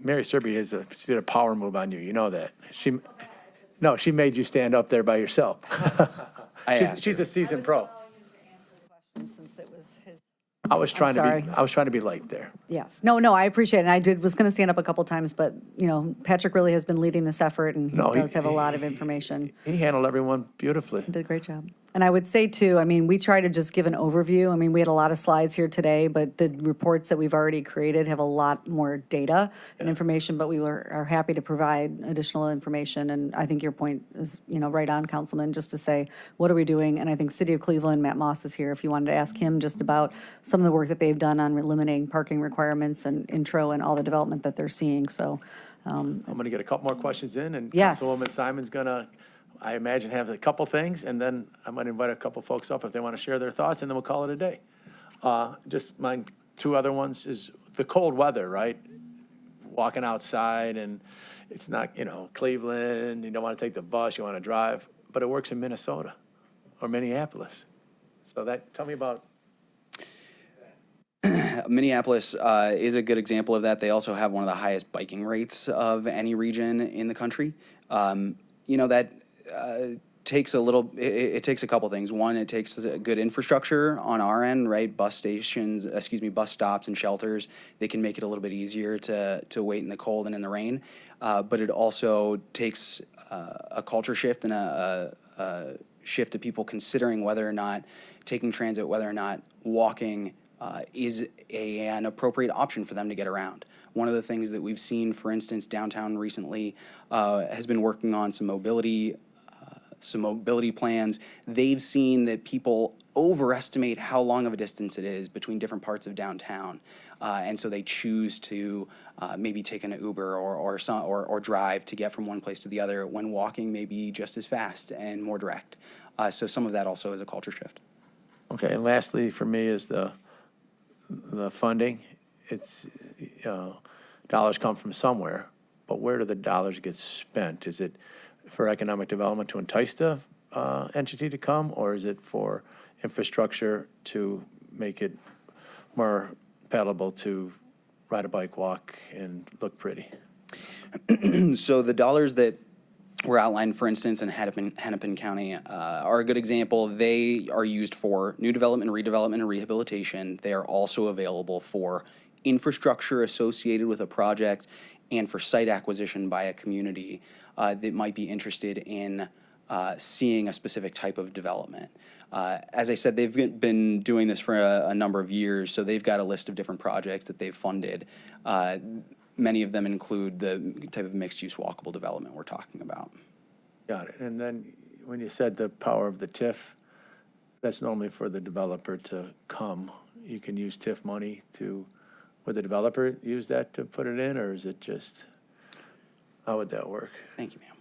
Mary Serby she did a power move on you. You know that. She made you stand up there by yourself. She's a seasoned pro. Since it was his I was trying sorry. to be light there. Yes. No, I appreciate it. And was going to stand up a couple times, but, Patrick really has been leading this effort, and he No, does have a lot of information. He handled everyone beautifully. Did a great job. And I would say, too, we try to just give an overview. We had a lot of slides here today, but the reports that we've already created have a lot more data and information, but we are happy to provide additional information. And I think your point is, right on, Councilman, just to say, what are we doing? And I think City of Cleveland, Matt Moss is here, if you wanted to ask him just about some of the work that they've done on eliminating parking requirements and intro and all the development that they're seeing. So, I'm going to get a couple more questions in, and Yes. Councilwoman Simon's going to, I imagine, have a couple things, and then I might invite a couple folks up if they want to share their thoughts, and then we'll call it a day. Just my two other ones is the cold weather, right? Walking outside, and it's not, Cleveland, you don't want to take the bus, you want to drive, but it works in Minnesota or Minneapolis. So tell me about. Minneapolis is a good example of that. They also have one of the highest biking rates of any region in the country. That takes it takes a couple things. One, it takes good infrastructure on our end, right? Bus stops and shelters. They can make it a little bit easier to wait in the cold and in the rain. But it also takes a culture shift and a shift of people considering whether or not taking transit, whether or not walking is an appropriate option for them to get around. One of the things that we've seen, for instance, downtown recently has been working on some mobility plans. They've seen that people overestimate how long of a distance it is between different parts of downtown. And so they choose to maybe take an Uber or drive to get from one place to the other, when walking may be just as fast and more direct. So some of that also is a culture shift. Okay, and lastly for me is the funding. It's, dollars come from somewhere, but where do the dollars get spent? Is it for economic development to entice the entity to come, or is it for infrastructure to make it more palatable to ride a bike, walk, and look pretty? So the dollars that were outlined, for instance, in Hennepin County are a good example. They are used for new development, redevelopment, and rehabilitation. They are also available for infrastructure associated with a project and for site acquisition by a community that might be interested in seeing a specific type of development. As I said, they've been doing this for a number of years, so they've got a list of different projects that they've funded. Many of them include the type of mixed-use walkable development we're talking about. Got it. And then when you said the power of the TIF, that's normally for the developer to come. You can use TIF money would the developer use that to put it in, or is it just, how would that work? Thank you, ma'am.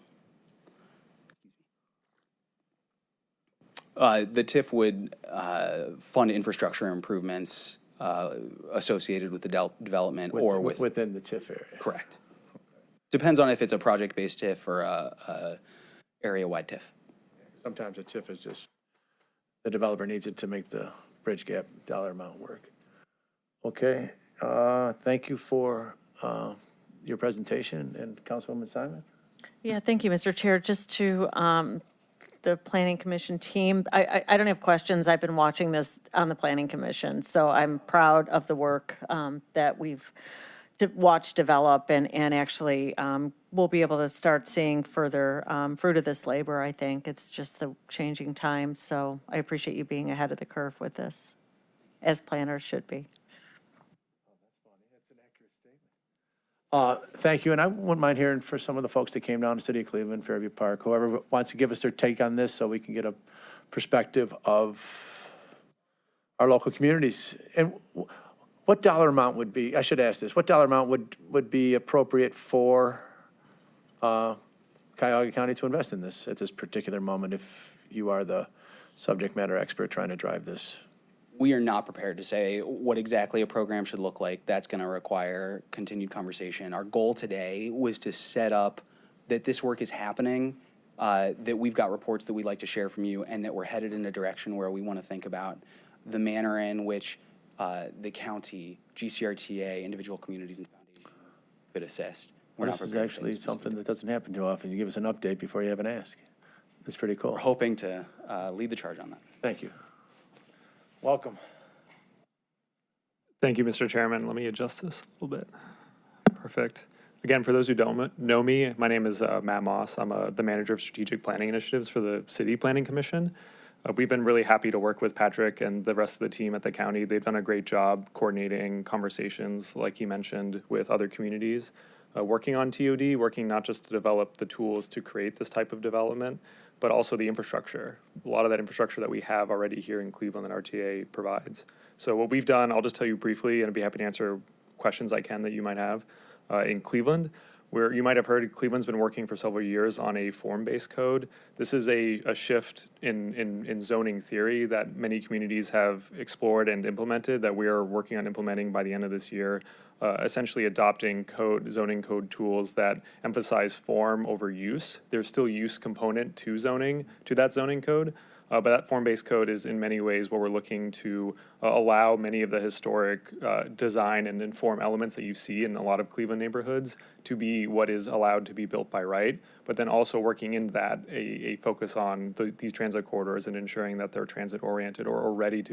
The TIF would fund infrastructure improvements associated with the development or within the TIF area. Correct. Depends on if it's a project-based TIF or a area-wide TIF. Sometimes a TIF is just, the developer needs it to make the bridge gap dollar amount work. Okay, thank you for your presentation, and Councilwoman Simon. Yeah, thank you, Mr. Chair. Just to the Planning Commission team, I don't have questions. I've been watching this on the Planning Commission, so I'm proud of the work that we've watched develop, and actually we'll be able to start seeing further fruit of this labor, I think. It's just the changing times, so I appreciate you being ahead of the curve with this, as planners should be. Thank you, and I wouldn't mind hearing for some of the folks that came down to City of Cleveland, Fairview Park, whoever wants to give us their take on this so we can get a perspective of our local communities. And what dollar amount would be, I should ask this, what dollar amount would be appropriate for Cuyahoga County to invest in this at this particular moment, if you are the subject matter expert trying to drive this? We are not prepared to say what exactly a program should look like. That's going to require continued conversation. Our goal today was to set up that this work is happening, that we've got reports that we'd like to share from you, and that we're headed in a direction where we want to think about the manner in which the county, GCRTA, individual communities and foundations could assist. This is actually something that doesn't happen too often. You give us an update before you have an ask. That's pretty cool. We're hoping to lead the charge on that. Thank you. Welcome. Thank you, Mr. Chairman. Let me adjust this a little bit. Perfect. Again, for those who don't know me, my name is Matt Moss. I'm the manager of strategic planning initiatives for the City Planning Commission. We've been really happy to work with Patrick and the rest of the team at the county. They've done a great job coordinating conversations, like he mentioned, with other communities, working on TOD, working not just to develop the tools to create this type of development, but also the infrastructure. A lot of that infrastructure that we have already here in Cleveland that RTA provides. So what we've done, I'll just tell you briefly, and I'd be happy to answer questions I can that you might have in Cleveland, where you might have heard Cleveland's been working for several years on a form-based code. This is a shift in zoning theory that many communities have explored and implemented that we are working on implementing by the end of this year, essentially adopting zoning code tools that emphasize form over use. There's still use component to that zoning code, but that form-based code is in many ways what we're looking to allow many of the historic design and inform elements that you see in a lot of Cleveland neighborhoods to be what is allowed to be built by right, but then also working in that a focus on these transit corridors and ensuring that they're transit-oriented or ready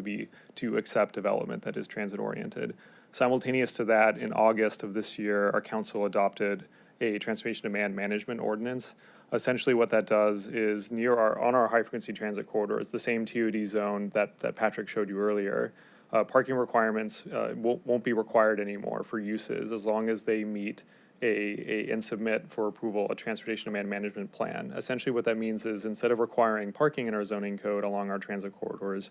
to accept development that is transit-oriented. Simultaneous to that, in August of this year, our council adopted a transportation demand management ordinance. Essentially what that does is on our high-frequency transit corridors, the same TOD zone that Patrick showed you earlier, parking requirements won't be required anymore for uses as long as they meet and submit for approval a transportation demand management plan. Essentially what that means is instead of requiring parking in our zoning code along our transit corridors,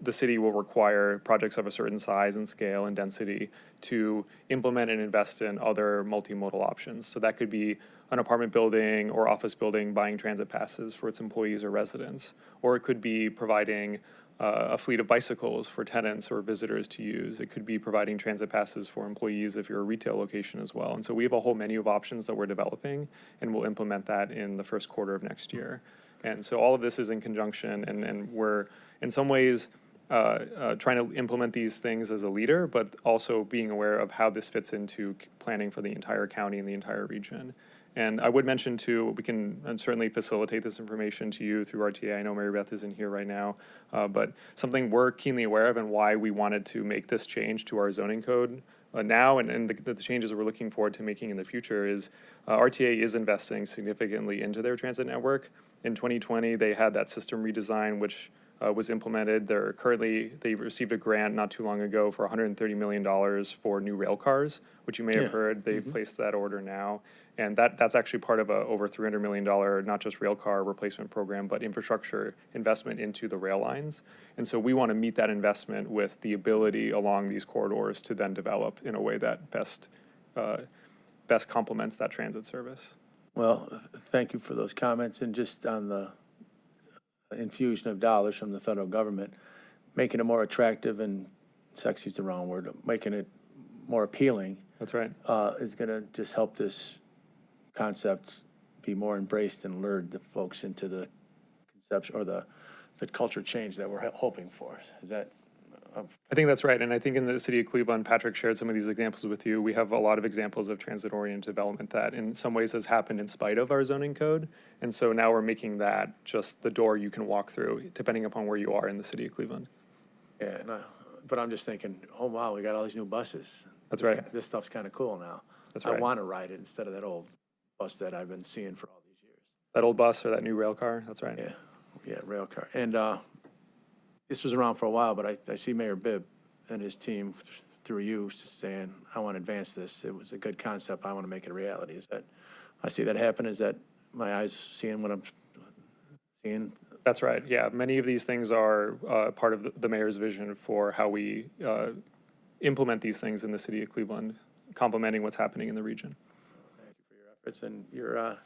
the city will require projects of a certain size and scale and density to implement and invest in other multimodal options. So that could be an apartment building or office building buying transit passes for its employees or residents, or it could be providing a fleet of bicycles for tenants or visitors to use. It could be providing transit passes for employees if you're a retail location as well. And so we have a whole menu of options that we're developing, and we'll implement that in the first quarter of next year. And so all of this is in conjunction, and we're in some ways trying to implement these things as a leader, but also being aware of how this fits into planning for the entire county and the entire region. And I would mention too, we can certainly facilitate this information to you through RTA. I know Mary Beth isn't here right now, but something we're keenly aware of and why we wanted to make this change to our zoning code now and the changes we're looking forward to making in the future is RTA is investing significantly into their transit network. In 2020, they had that system redesign, which was implemented. They received a grant not too long ago for $130 million for new rail cars, which you may have heard. They've placed that order now. And that's actually part of a over $300 million, not just rail car replacement program, but infrastructure investment into the rail lines. And so we want to meet that investment with the ability along these corridors to then develop in a way that best complements that transit service. Well, thank you for those comments. And just on the infusion of dollars from the federal government, making it more attractive, and sexy is the wrong word, making it more appealing. That's right. Is going to just help this concept be more embraced and lured the folks into the conception or the culture change that we're hoping for. Is that? I think that's right. And I think in the city of Cleveland, Patrick shared some of these examples with you. We have a lot of examples of transit-oriented development that in some ways has happened in spite of our zoning code. And so now we're making that just the door you can walk through, depending upon where you are in the city of Cleveland. Yeah, no, but I'm just thinking, oh, wow, we got all these new buses. That's right. This stuff's kind of cool now. That's right. I want to ride it instead of that old bus that I've been seeing for all these years. That old bus or that new rail car, that's right. Yeah, rail car. And this was around for a while, but I see Mayor Bibb and his team through you saying, I want to advance this. It was a good concept. I want to make it a reality. Is that I see that happen? Is that my eyes seeing what I'm seeing? That's right. Yeah, many of these things are part of the mayor's vision for how we implement these things in the city of Cleveland, complementing what's happening in the region. Thank you for your efforts. And you're a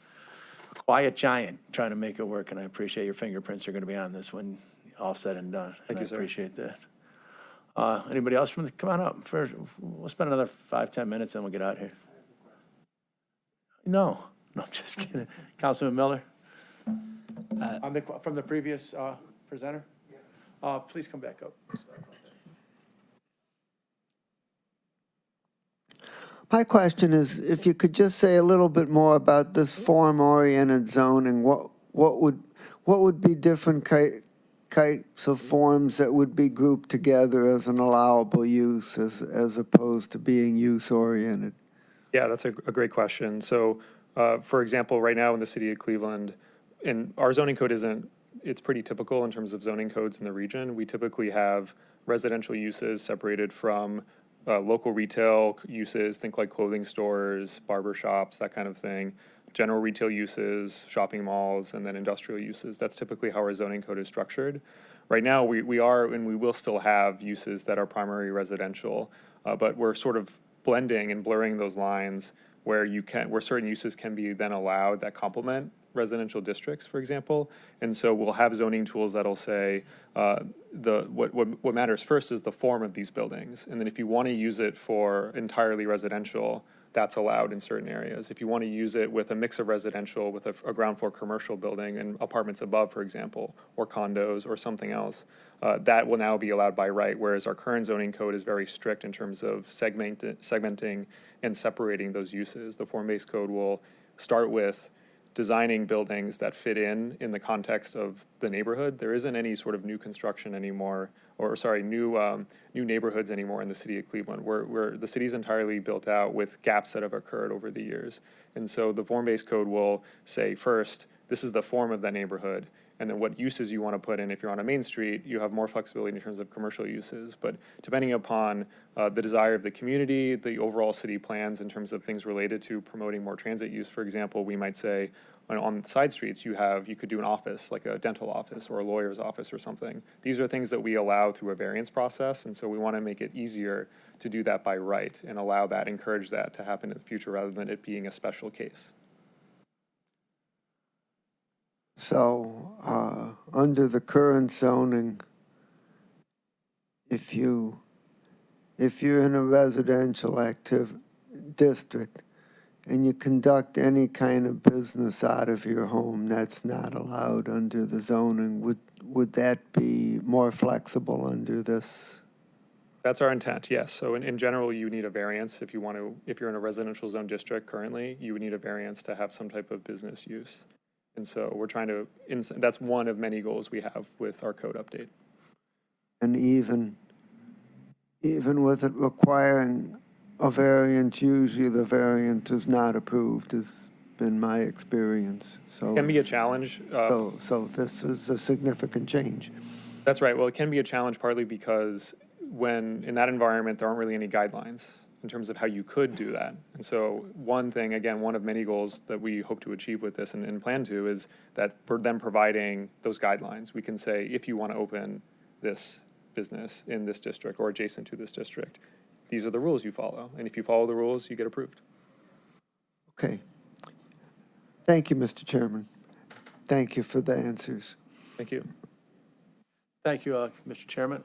quiet giant trying to make it work, and I appreciate your fingerprints are going to be on this when all said and done. Thank you, sir. I appreciate that. Anybody else come on up? We'll spend another 5-10 minutes, and we'll get out of here. No, I'm just kidding. Councilman Miller? From the previous presenter? Please come back up. My question is, if you could just say a little bit more about this form-oriented zoning, what would be different types of forms that would be grouped together as an allowable use as opposed to being use-oriented? Yeah, that's a great question. So, for example, right now in the city of Cleveland, and our zoning code it's pretty typical in terms of zoning codes in the region. We typically have residential uses separated from local retail uses, think like clothing stores, barber shops, that kind of thing, general retail uses, shopping malls, and then industrial uses. That's typically how our zoning code is structured. Right now, we are, and we will still have uses that are primary residential, but we're sort of blending and blurring those lines where certain uses can be then allowed that complement residential districts, for example. And so we'll have zoning tools that'll say what matters first is the form of these buildings. And then if you want to use it for entirely residential, that's allowed in certain areas. If you want to use it with a mix of residential with a ground floor commercial building and apartments above, for example, or condos or something else, that will now be allowed by right, whereas our current zoning code is very strict in terms of segmenting and separating those uses. The form-based code will start with designing buildings that fit in the context of the neighborhood. There isn't any sort of new construction anymore, or sorry, new neighborhoods anymore in the city of Cleveland. Where the city's entirely built out with gaps that have occurred over the years. And so the form-based code will say, first, this is the form of that neighborhood, and then what uses you want to put in. If you're on a main street, you have more flexibility in terms of commercial uses. But depending upon the desire of the community, the overall city plans in terms of things related to promoting more transit use, for example, we might say on side streets you could do an office, like a dental office or a lawyer's office or something. These are things that we allow through a variance process, and so we want to make it easier to do that by right and encourage that to happen in the future rather than it being a special case. So, under the current zoning, if you're in a residential district and you conduct any kind of business out of your home, that's not allowed under the zoning. Would that be more flexible under this? That's our intent, yes. So in general, you need a variance if you're in a residential zone district currently, you would need a variance to have some type of business use. And so we're trying to, that's one of many goals we have with our code update. And even with it requiring a variance, usually the variance is not approved, has been my experience. So it can be a challenge. So this is a significant change. That's right. Well, it can be a challenge partly because when in that environment, there aren't really any guidelines in terms of how you could do that. And so one thing, again, one of many goals that we hope to achieve with this and plan to is that we're then providing those guidelines. We can say, if you want to open this business in this district or adjacent to this district, these are the rules you follow. And if you follow the rules, you get approved. Okay. Thank you, Mr. Chairman. Thank you for the answers. Thank you. Thank you, Mr. Chairman.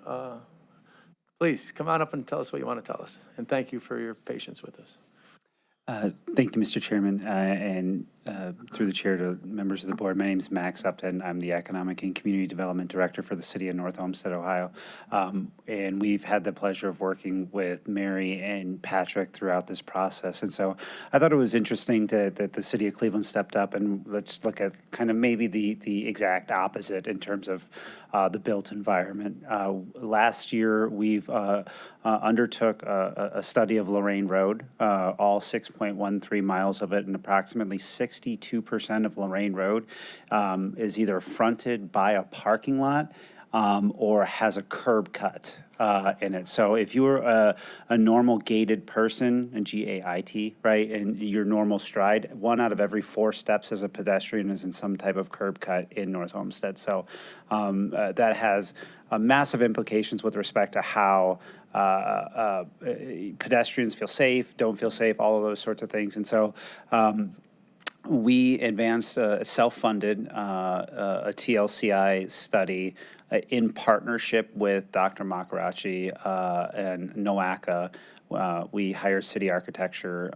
Please come on up and tell us what you want to tell us. And thank you for your patience with us. Thank you, Mr. Chairman, and through the chair to members of the board. My name is Max Upton. I'm the Economic and Community Development Director for the City of North Olmsted, Ohio. And we've had the pleasure of working with Mary and Patrick throughout this process. And so I thought it was interesting that the City of Cleveland stepped up, and let's look at kind of maybe the exact opposite in terms of the built environment. Last year, we've undertook a study of Lorraine Road, all 6.13 miles of it, and approximately 62% of Lorraine Road is either fronted by a parking lot or has a curb cut in it. So if you're a normal gated person, a GAIT, right, and your normal stride, 1 out of every 4 steps as a pedestrian is in some type of curb cut in North Olmsted. So that has massive implications with respect to how pedestrians feel safe, don't feel safe, all of those sorts of things. And so we advanced a self-funded a TLCI study in partnership with Dr. Makarachi and NOACA. We hired City Architecture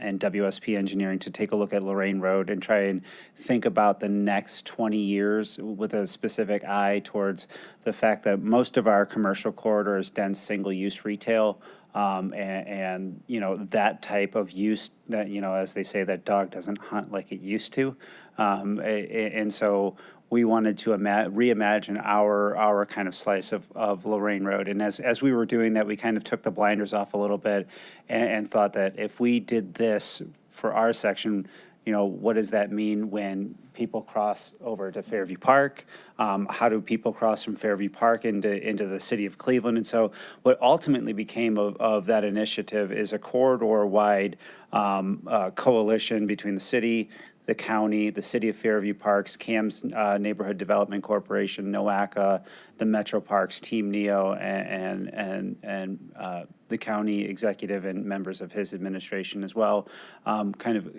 and WSP Engineering to take a look at Lorraine Road and try and think about the next 20 years with a specific eye towards the fact that most of our commercial corridor is dense single-use retail. And, you know, that type of use that, you know, as they say, that dog doesn't hunt like it used to. And so we wanted to reimagine our kind of slice of Lorraine Road. And as we were doing that, we kind of took the blinders off a little bit and thought that if we did this for our section, you know, what does that mean when people cross over to Fairview Park? How do people cross from Fairview Park into the city of Cleveland? And so what ultimately became of that initiative is a corridor-wide coalition between the city, the county, the city of Fairview Parks, CAM's Neighborhood Development Corporation, NOACA, the Metro Parks, Team NEO, and the county executive and members of his administration as well, kind of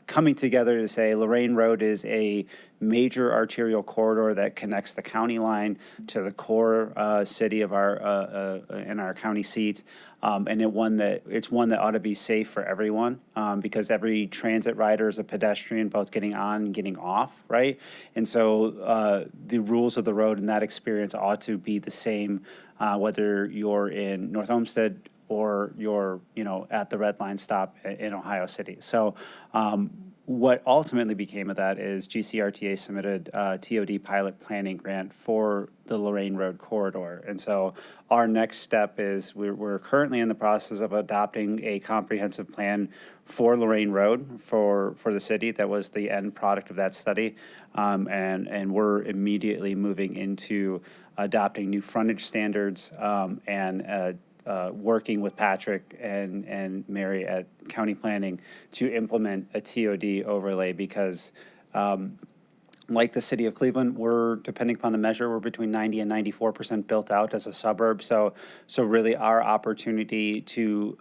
coming together to say Lorraine Road is a major arterial corridor that connects the county line to the core city of our county seats. And it's one that ought to be safe for everyone, because every transit rider is a pedestrian, both getting on and getting off, right? And so the rules of the road and that experience ought to be the same, whether you're in North Olmsted or you're, you know, at the Red Line stop in Ohio City. So what ultimately became of that is GCRTA submitted a TOD pilot planning grant for the Lorraine Road corridor. And so our next step is we're currently in the process of adopting a comprehensive plan for Lorraine Road for the city. That was the end product of that study. And we're immediately moving into adopting new frontage standards and working with Patrick and Mary at County Planning to implement a TOD overlay because like the city of Cleveland, we're, depending upon the measure, we're between 90 and 94% built out as a suburb. So really our opportunity to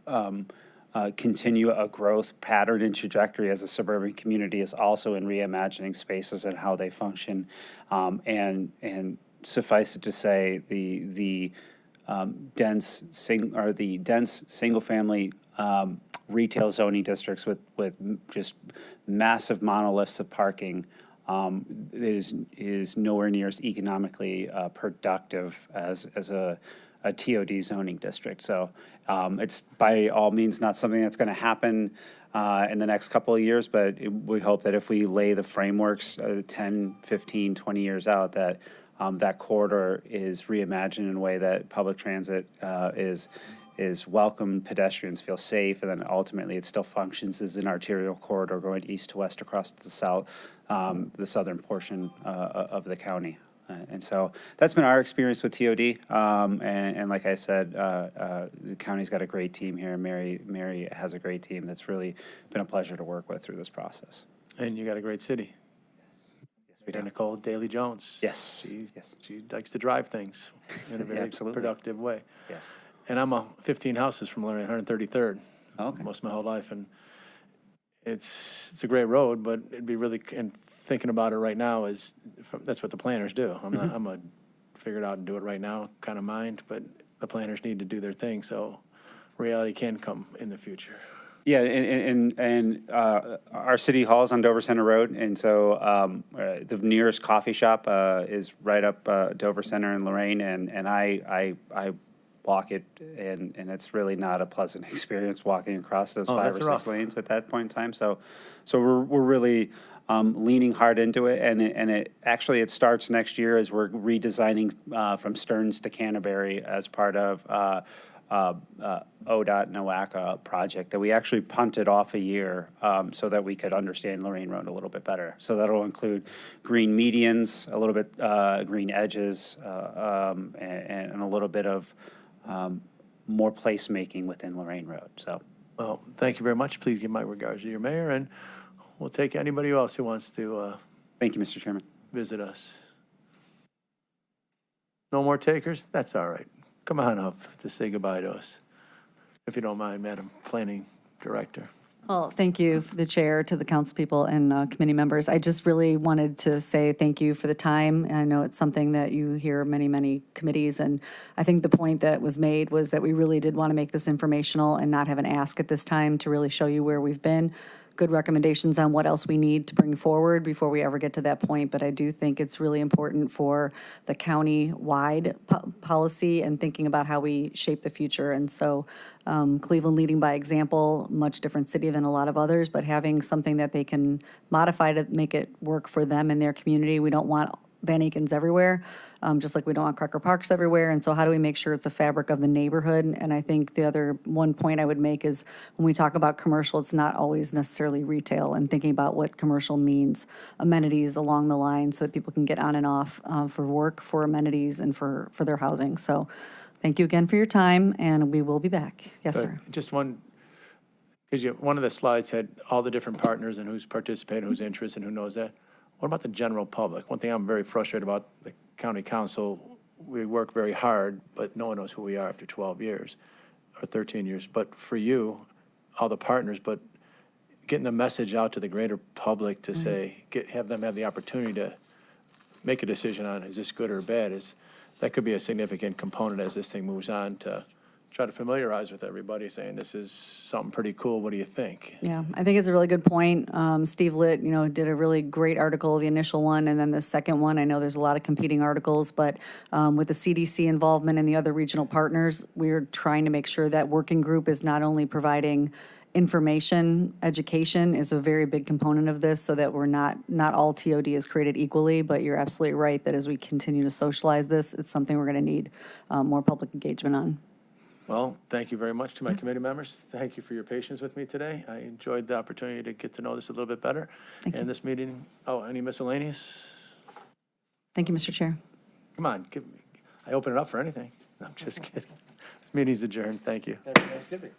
continue a growth pattern and trajectory as a suburban community is also in reimagining spaces and how they function. And suffice it to say, the dense single-family retail zoning districts with just massive monoliths of parking is nowhere near as economically productive as a TOD zoning district. So it's by all means not something that's going to happen in the next couple of years, but we hope that if we lay the frameworks 10, 15, 20 years out, that that corridor is reimagined in a way that public transit is welcome, pedestrians feel safe, and then ultimately it still functions as an arterial corridor going east to west across the south, the southern portion of the county. And so that's been our experience with TOD. And like I said, the county's got a great team here. Mary has a great team that's really been a pleasure to work with through this process. And you got a great city. We do. Nicole Daly-Jones. Yes. She likes to drive things in a very Absolutely. productive way. Yes. And I'm 15 houses from Lorraine, 133rd. Okay. Most of my whole life, and it's a great road, but it'd be really, and thinking about it right now that's what the planners do. I'm a figure it out and do it right now kind of mind, but the planners need to do their thing, so reality can come in the future. Yeah, and our city hall is on Dover Center Road, and so the nearest coffee shop is right up Dover Center in Lorraine, and I walk it, and it's really not a pleasant experience walking across those 5 that's or 6 rough. lanes at that point in time. So we're really leaning hard into it, and it starts next year as we're redesigning from Stearns to Canterbury as part of ODOT NOACA project that we actually punted off a year so that we could understand Lorraine Road a little bit better. So that'll include green medians, a little bit green edges, and a little bit of more placemaking within Lorraine Road. So, Well, thank you very much. Please give my regards to your mayor, and we'll take anybody else who wants to thank you, Mr. Chairman. visit us. No more takers? That's all right. Come on up to say goodbye to us, if you don't mind, Madam Planning Director. Well, thank you, the chair, to the council people and committee members. I just really wanted to say thank you for the time. I know it's something that you hear many, many committees, and I think the point that was made was that we really did want to make this informational and not have an ask at this time to really show you where we've been. good recommendations on what else we need to bring forward before we ever get to that point. But I do think it's really important for the county-wide policy and thinking about how we shape the future. And so Cleveland leading by example, much different city than a lot of others, but having something that they can modify to make it work for them and their community. We don't want Van Akens everywhere, just like we don't want Cracker Parks everywhere. And so how do we make sure it's a fabric of the neighborhood? And I think the other one point I would make is when we talk about commercial, it's not always necessarily retail, and thinking about what commercial means, amenities along the line so that people can get on and off for work, for amenities, and for their housing. So thank you again for your time, and we will be back. Yes, sir. Just one, because one of the slides had all the different partners and who's participating, who's interested, and who knows that. What about the general public? One thing I'm very frustrated about the county council, we work very hard, but no one knows who we are after 12 years or 13 years. But for you, all the partners, but getting the message out to the greater public to say, have them have the opportunity to make a decision on is this good or bad, that could be a significant component as this thing moves on to try to familiarize with everybody, saying this is something pretty cool. What do you think? Yeah, I think it's a really good point. Steve Litt, did a really great article, the initial one, and then the second one. I know there's a lot of competing articles, but with the CDC involvement and the other regional partners, we're trying to make sure that working group is not only providing information, education is a very big component of this, so that we're not all TOD is created equally, but you're absolutely right that as we continue to socialize this, it's something we're going to need more public engagement on. Well, thank you very much to my committee members. Thank you for your patience with me today. I enjoyed the opportunity to get to know this a little bit better. And this meeting, any miscellaneous? Thank you, Mr. Chair. Come on, I open it up for anything. No, I'm just kidding. This meeting's adjourned. Thank you. Happy Thanksgiving.